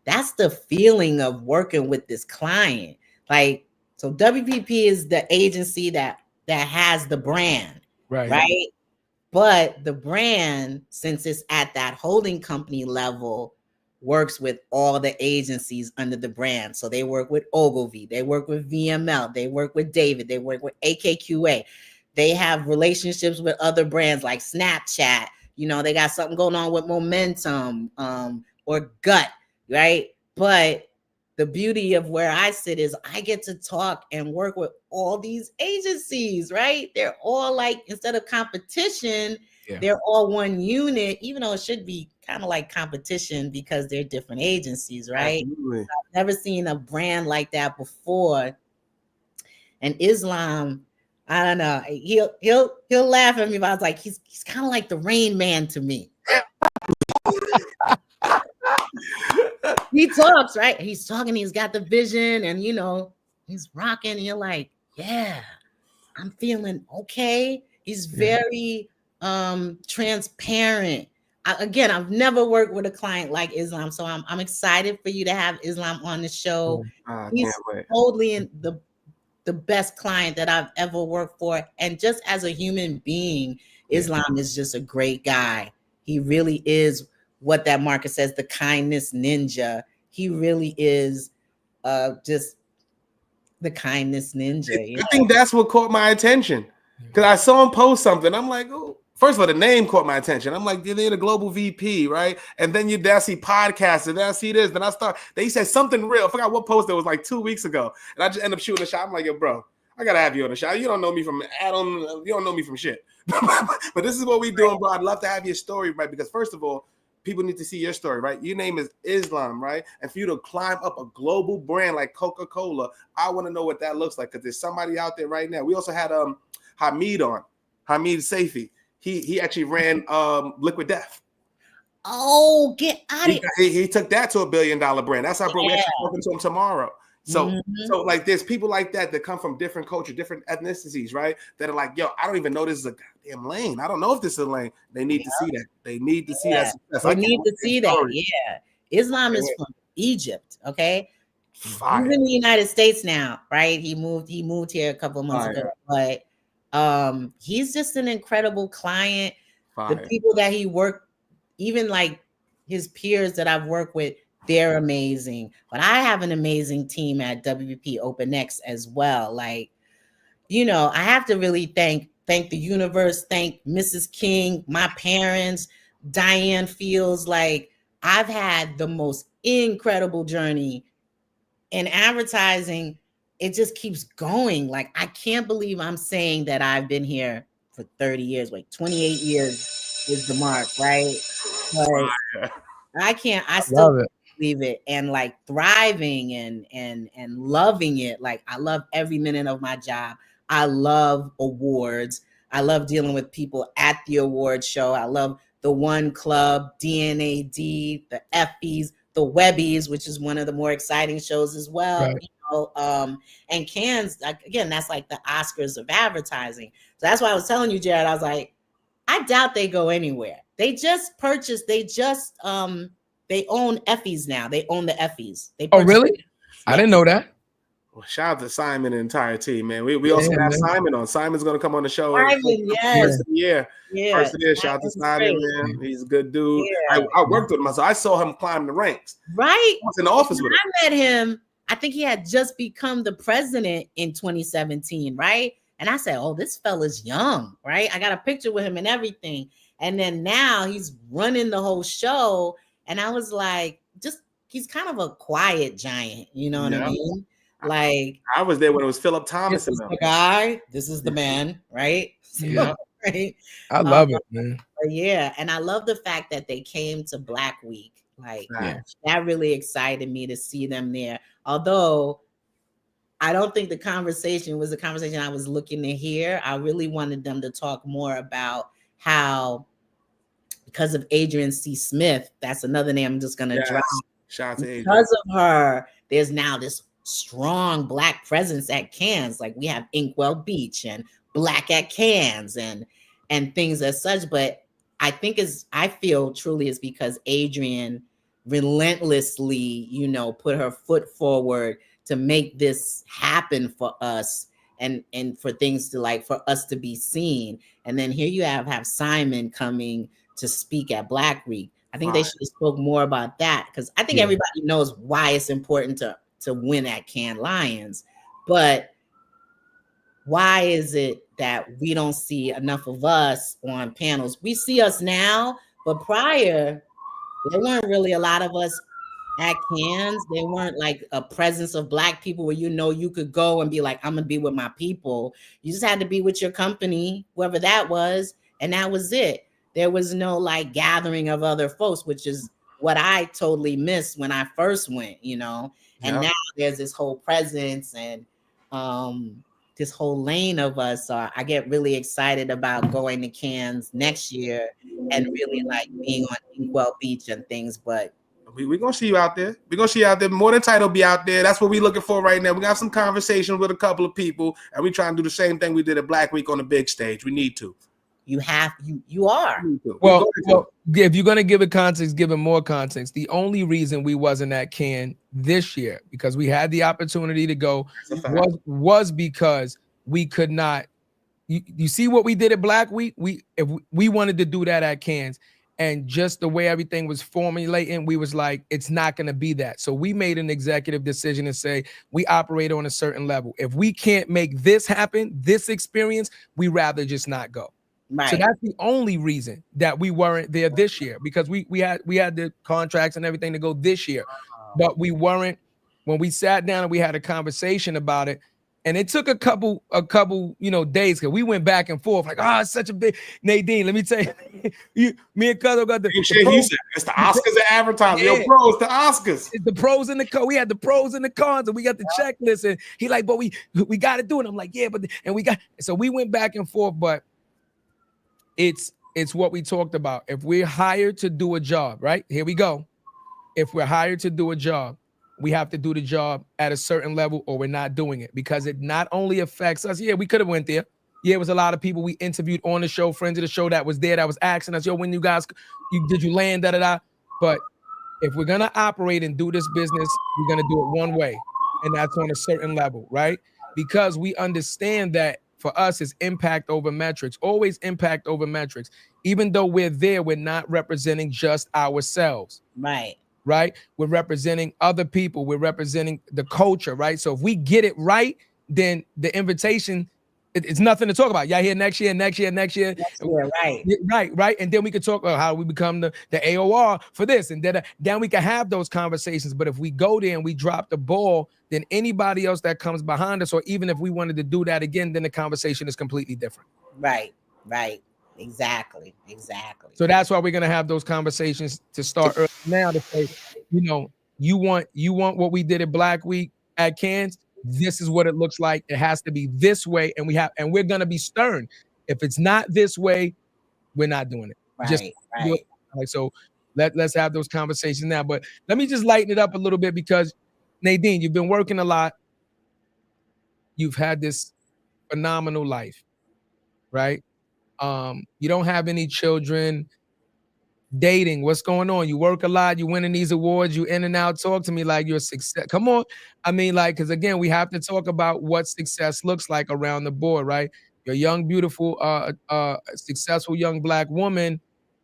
that's the feeling of working with this client. Like, so WPP is the agency that has the brand, right? But the brand, since it's at that holding company level, works with all the agencies under the brand. So they work with Ogilvy, they work with VML, they work with David, they work with AKQA. They have relationships with other brands like Snapchat. They got something going on with Momentum or Gut, right? But the beauty of where I sit is I get to talk and work with all these agencies, right? They're all like, instead of competition, they're all one unit, even though it should be kind of like competition because they're different agencies, right? Absolutely. I've never seen a brand like that before. And Islam, I don't know. He'll laugh at me, but I was like, he's kind of like the Rain Man to me. He talks, right? He's talking, he's got the vision, and he's rocking. And you're like, yeah, I'm feeling okay. He's very transparent. Again, I've never worked with a client like Islam, so I'm excited for you to have Islam on the show. He's totally in the best client that I've ever worked for. And just as a human being, Islam is just a great guy. He really is what that market says, the kindness ninja. He really is just the kindness ninja. I think that's what caught my attention, because I saw him post something. I'm like, oh, first of all, the name caught my attention. I'm like, they're the global VP, right? And then you see podcasts, and then I see this. Then they said something real. I forgot what post it was, like 2 weeks ago. And I just end up shooting a shot. I'm like, yo, bro, I got to have you on the shot. You don't know me from Adam. You don't know me from shit. But this is what we doing, bro. I'd love to have your story, right? Because first of all, people need to see your story, right? Your name is Islam, right? And for you to climb up a global brand like Coca-Cola, I want to know what that looks like, because there's somebody out there right now. We also had Hamid Saifi. He actually ran Liquid Death. Oh, get out of here. He took that to $1 billion brand. That's our bro. We're actually talking to him tomorrow. So like there's people like that come from different cultures, different ethnicities, right? That are like, yo, I don't even know this is a goddamn lane. I don't know if this is a lane. They need to see that. They need to see that success. They need to see that. Yeah. Islam is from Egypt, okay? Fire. He's in the United States now, right? He moved here a couple of months ago, but he's just an incredible client. The people that he worked, even like his peers that I've worked with, they're amazing. But I have an amazing team at WPP Open X as well. Like, I have to really thank the universe, thank Mrs. King, my parents, Diane Fields. Like, I've had the most incredible journey in advertising. It just keeps going. Like, I can't believe I'm saying that I've been here for 30 years. Like, 28 years is the mark, right? But I still love it. Believe it, and like thriving and loving it. Like, I love every minute of my job. I love awards. I love dealing with people at the award show. I love the One Club, DNAD, the Effies, the Webbies, which is one of the more exciting shows as well. Right. And Cannes, again, that's like the Oscars of advertising. So that's why I was telling you, Jarrett, I was like, I doubt they go anywhere. They just purchased, they own Effies now. They own the Effies. Oh, really? I didn't know that. Well, shout out to Simon and the entire team, man. We also have Simon on. Simon's going to come on the show. Simon, First of the year. First of the year. Shout out to Simon, man. He's a good dude. Yeah. I worked with him, so I saw him climb the ranks. Right. I was in the office with him. I met him. I think he had just become the president in 2017, right? And I said, oh, this fella's young, right? I got a picture with him and everything. And then now he's running the whole show. And I was like, he's kind of a quiet giant, you know what I mean? Like, I was there when it was Philip Thomas. This is the guy, this is the man, right? Yeah. Right? I love it, man. Yeah, and I love the fact that they came to Black Week. Like, that really excited me to see them there. Although I don't think the conversation was a conversation I was looking to hear. I really wanted them to talk more about how, because of Adrian C. Smith, that's another name I'm just going to drop. Shout out to Adrian. Because of her, there's now this strong Black presence at Cannes. Like, we have Inkwell Beach and Black at Cannes and things as such. But I think I feel truly is because Adrian relentlessly, put her foot forward to make this happen for us and for things to for us to be seen. And then here you have Simon coming to speak at Black Week. I think they should have spoke more about that, because I think everybody knows why it's important to win at Cannes Lions. But why is it that we don't see enough of us on panels? We see us now, but prior, there weren't really a lot of us at Cannes. They weren't like a presence of Black people where you could go and be like, I'm gonna be with my people. You just had to be with your company, whoever that was, and that was it. There was no like gathering of other folks, which is what I totally missed when I first went, you know. And now there's this whole presence and this whole lane of us. So I get really excited about going to Cannes next year and really like being on Inkwell Beach and things. But we're gonna see you out there. We're gonna see you out there. More Than Title be out there. That's what we're looking for right now. We got some conversations with a couple of people, and we trying to do the same thing we did at Black Week on the big stage. We need to. You are. Well, if you're gonna give it context, give it more context. The only reason we wasn't at Cannes this year, because we had the opportunity to go, was because we could not. You see what we did at Black Week? If we wanted to do that at Cannes, and just the way everything was formulating, we was like, it's not going to be that. So we made an executive decision and say we operate on a certain level. If we can't make this happen, this experience, we rather just not go. Right. So that's the only reason that we weren't there this year, because we had the contracts and everything to go this year, but we weren't. When we sat down and we had a conversation about it, and it took a couple days, because we went back and forth like, it's such a big Nadine. Let me tell you, me and Cuzzo got the pros. It's the Oscars and advertising. Yo, bro, it's the Oscars. It's the pros and the cons. We had the pros and the cons, and we got the checklist. And he like, but we got to do it. I'm like, yeah, but so we went back and forth, but it's what we talked about. If we're hired to do a job, right? Here we go. If we're hired to do a job, we have to do the job at a certain level, or we're not doing it, because it not only affects us. Yeah, we could have went there. Yeah, it was a lot of people we interviewed on the show, friends of the show that was there, that was asking us, yo, when you guys, did you land, da-da-da. But if we're going to operate and do this business, we're going to do it one way, and that's on a certain level, right? Because we understand that for us, it's impact over metrics, always impact over metrics. Even though we're there, we're not representing just ourselves. Right? We're representing other people. We're representing the culture, right? So if we get it right, then the invitation, it's nothing to talk about. Y'all here next year. Right. And then we could talk about how we become the AOR for this. And then we can have those conversations. But if we go there and we drop the ball, then anybody else that comes behind us, or even if we wanted to do that again, then the conversation is completely different. Right. Exactly. So that's why we're going to have those conversations to start early now, to say, you want what we did at Black Week at Cannes. This is what it looks like. It has to be this way, and we're going to be stern. If it's not this way, we're not doing it. Right. Like, so let's have those conversations now. But let me just lighten it up a little bit, because Nadine, you've been working a lot. You've had this phenomenal life, right? You don't have any children. Dating, what's going on? You work a lot, you winning these awards, you in and out. Talk to me like you're a success. Come on. I mean, like, because again, we have to talk about what success looks like around the board, right? You're a young, beautiful, successful young Black woman.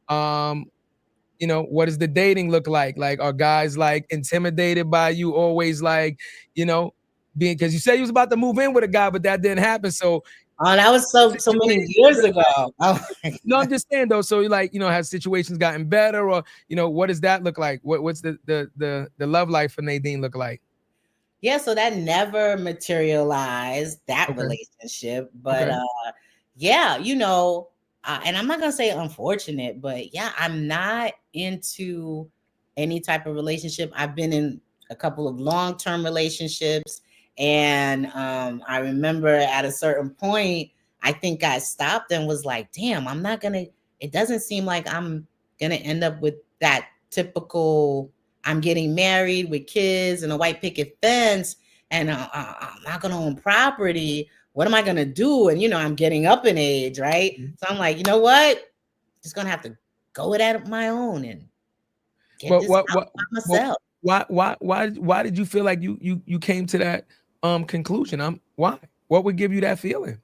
What does the dating look like? Like, are guys like intimidated by you always, like, being, because you said you was about to move in with a guy, but that didn't happen. So that was so many years ago. No, I'm just saying though. So has situations gotten better, or what does that look like? What's the love life for Nadine look like? Yeah, so that never materialized, that relationship. But and I'm not gonna say unfortunate, but yeah, I'm not into any type of relationship. I've been in a couple of long-term relationships. And I remember at a certain point, I think I stopped and was like, damn, it doesn't seem like I'm going to end up with that typical, I'm getting married with kids and a white picket fence, and I'm not going to own property. What am I going to do? And, I'm getting up in age, right? Mm-hmm. So I'm like, you know what? Just going to have to go it at my own and get this out by myself. Why did you feel like you came to that conclusion? Why? What would give you that feeling?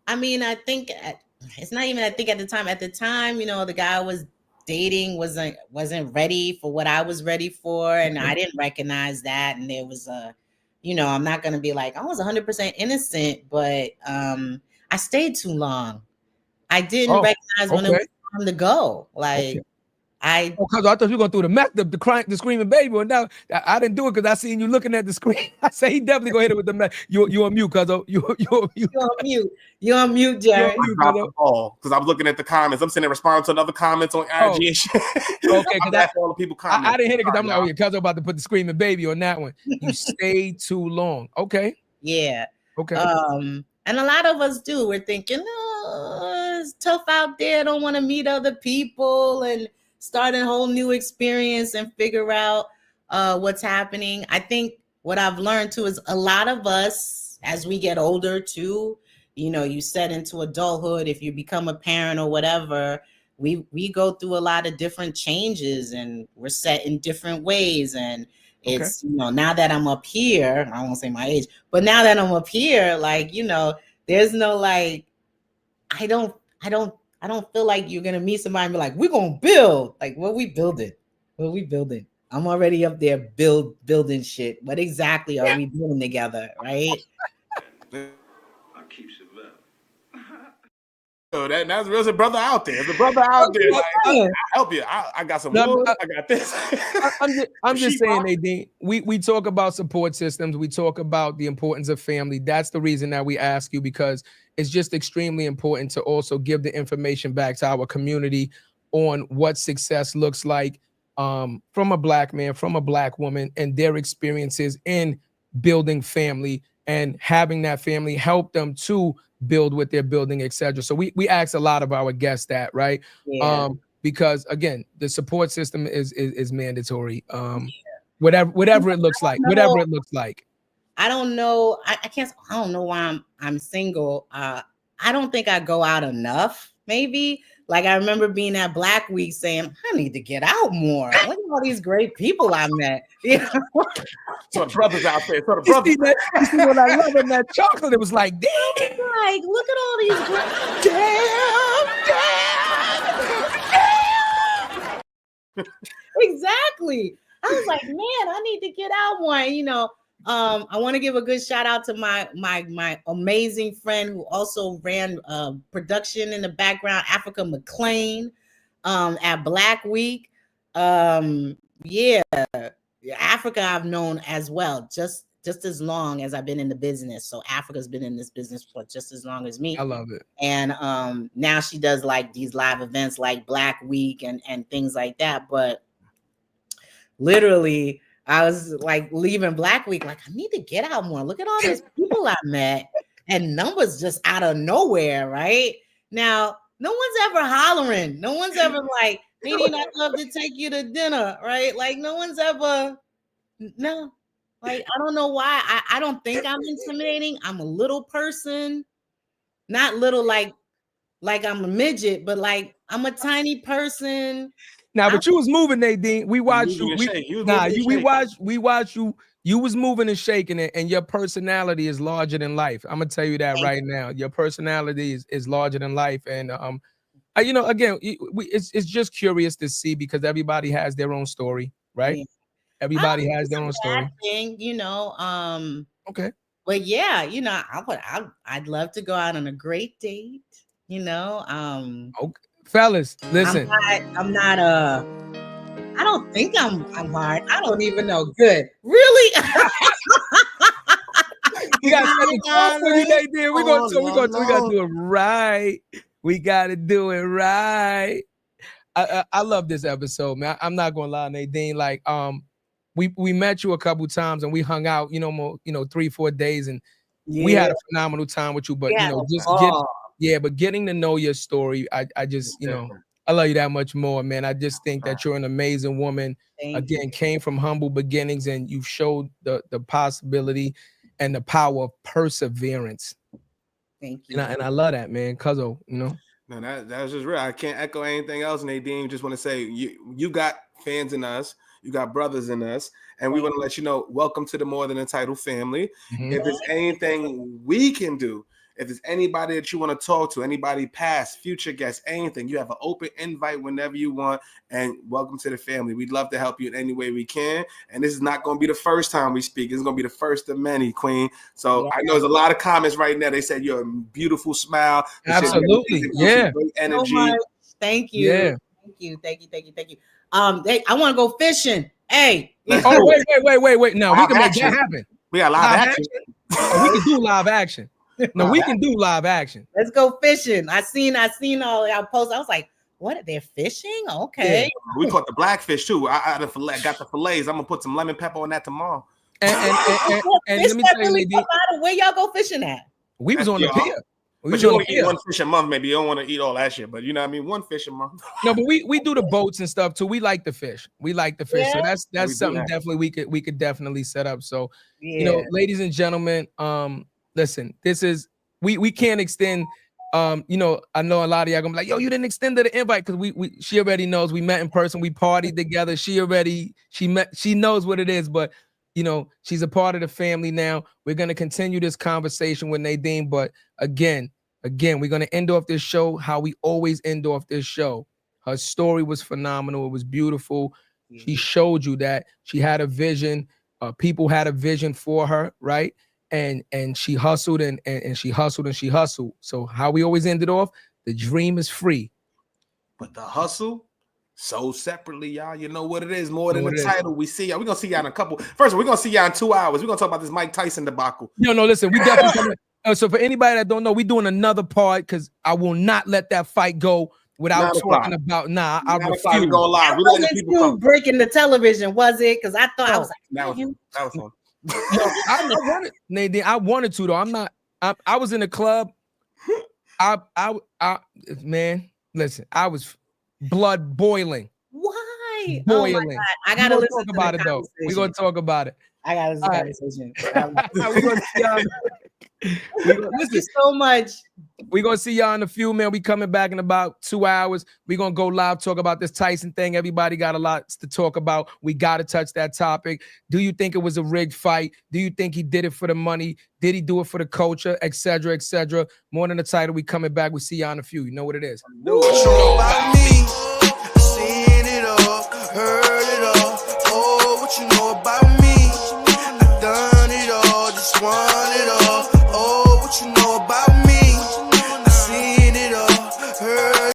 I mean, I think it's not even, I think at the time, the guy I was dating wasn't ready for what I was ready for. And I didn't recognize that. And there was I'm not going to be like, I was 100% innocent, but I stayed too long. I didn't recognize when it was time to go. Like, Because I thought you were going through the screaming baby. And now I didn't do it because I seen you looking at the screen. I say he definitely gonna hit it with the meth. You on mute, cuz you're on mute. You're on mute, Jarrett. Because I'm looking at the comments. I'm sitting responding to another comments on IG and shit. Okay, because all the people comment. I didn't hit it because I'm like, oh yeah, cuz I'm about to put the screaming baby on that one. You stayed too long. Okay. Yeah. Okay. And a lot of us do. We're thinking, oh, it's tough out there. Don't want to meet other people and start a whole new experience and figure out what's happening. I think what I've learned too is a lot of us, as we get older too, you set into adulthood, if you become a parent or whatever, we go through a lot of different changes and we're set in different ways. And it's, now that I'm up here, I won't say my age, but now that I'm up here, like, there's no, like, I don't feel like you're going to meet somebody and be like, we're going to build. Like, what we building? I'm already up there building shit. What exactly are we doing together, right? I keep it up. So there's a brother out there. There's a brother out there. Like, I'll help you. I got some wood. I got this. I'm just saying, Nadine, we talk about support systems. We talk about the importance of family. That's the reason that we ask you, because it's just extremely important to also give the information back to our community on what success looks like from a Black man, from a Black woman, and their experiences in building family and having that family help them to build what they're building, etc. So we ask a lot of our guests that, right? Yeah. Because again, the support system is mandatory. Whatever it looks like, whatever it looks like. I don't know. I don't know why I'm single. I don't think I go out enough. Maybe. Like, I remember being at Black Week saying, I need to get out more. Look at all these great people I met. So the brothers out there. You see what I love in that chocolate? It was like, damn. Like, look at all these great. Damn. Exactly. I was like, man, I need to get out more. I want to give a good shout out to my amazing friend who also ran production in the background, Africa McLean, at Black Week. Africa I've known as well, just as long as I've been in the business. So Africa's been in this business for just as long as me. I love it. And now she does like these live events like Black Week and things like that. But literally, I was like leaving Black Week, like, I need to get out more. Look at all these people I met, and numbers just out of nowhere, right? Now, no one's ever hollering. No one's ever like, Nadine, I'd love to take you to dinner, right? Like, no one's ever, no. Like, I don't know why. I don't think I'm intimidating. I'm a little person, not little like I'm a midget, but like I'm a tiny person. Now, but you was moving, Nadine. We watched you. We watched you. You was moving and shaking it, and your personality is larger than life. I'm gonna tell you that right now. Your personality is larger than life, and again, it's just curious to see, because everybody has their own story, right? Yeah. Everybody has their own story. Okay. But yeah, I'd love to go out on a great date. Okay. Fellas, listen. I don't think I'm hard. I don't even know. Good. Really? We got to do it right. We got to do it right. I love this episode, man. I'm not gonna lie, Nadine. Like, we met you a couple times and we hung out, 3-4 days, and we had a phenomenal time with you. But but getting to know your story, I just, I love you that much more, man. I just think that you're an amazing woman. Again, came from humble beginnings, and you've showed the possibility and the power of perseverance. Thank you. And I love that, man. Cuzzo, No, that's just real. I can't echo anything else, Nadine. Just want to say you got fans in us. You got brothers in us, and we want to let you know, welcome to the More Than Entitled family. Mm-hmm. If there's anything we can do, if there's anybody that you want to talk to, anybody past, future guests, anything, you have an open invite whenever you want, and welcome to the family. We'd love to help you in any way we can. And this is not going to be the first time we speak. It's going to be the first of many, Queen. So I know there's a lot of comments right now. They said you're a beautiful smile. Absolutely. Great energy. So much. Thank you. Yeah. Thank you. I want to go fishing. Hey. Oh, wait. No, we can make that happen. We got live action. Oh, we can do live action. No, we can do live action. Let's go fishing. I seen all y'all posts. I was like, what? They're fishing? Okay. Yeah. We caught the blackfish too. I got the fillets. I'm gonna put some lemon pepper on that tomorrow. And let me tell you, Nadine, where y'all go fishing at? We was on the pier. But you only eat one fish a month. Maybe you don't want to eat all that shit. But you know what I mean? One fish a month. No, but we do the boats and stuff too. We like the fish. Yeah. So that's something definitely we could definitely set up. So you know, ladies and gentlemen, listen, this is we can't extend. You know, I know a lot of y'all gonna be like, yo, you didn't extend the invite because she already knows we met in person, we partied together. She knows what it is, but you know, she's a part of the family now. We're gonna continue this conversation with Nadine, but again, we're gonna end off this show how we always end off this show. Her story was phenomenal. It was beautiful. She showed you that she had a vision. People had a vision for her, right? And she hustled and she hustled. So how we always ended off, the dream is free. But the hustle, sold separately, y'all. You know what it is. More than the title. We see y'all. We're going to see y'all in a couple. First of all, we're going to see y'all in 2 hours. We're going to talk about this Mike Tyson debacle. No, listen. We definitely so for anybody that don't know, we're doing another part because I will not let that fight go without talking about. I refuse. Go live. We wasn't breaking the television, was it? Because I thought I was like, that was on. I wanted Nadine. I wanted to though. I'm not. I was in the club. Man, listen. I was blood boiling. Why? Boiling. Oh my God. I gotta listen talk about it though. We're gonna talk about it. I gotta listen to the conversation. Thank you so much. We're gonna see y'all in a few, man. We coming back in about 2 hours. We're gonna go live, talk about this Tyson thing. Everybody got a lot to talk about. We gotta touch that topic. Do you think it was a rigged fight? Do you think he did it for the money? Did he do it for the culture, etc., etc.? More than the title. We coming back. We see y'all in a few. You know what it is. Know about me.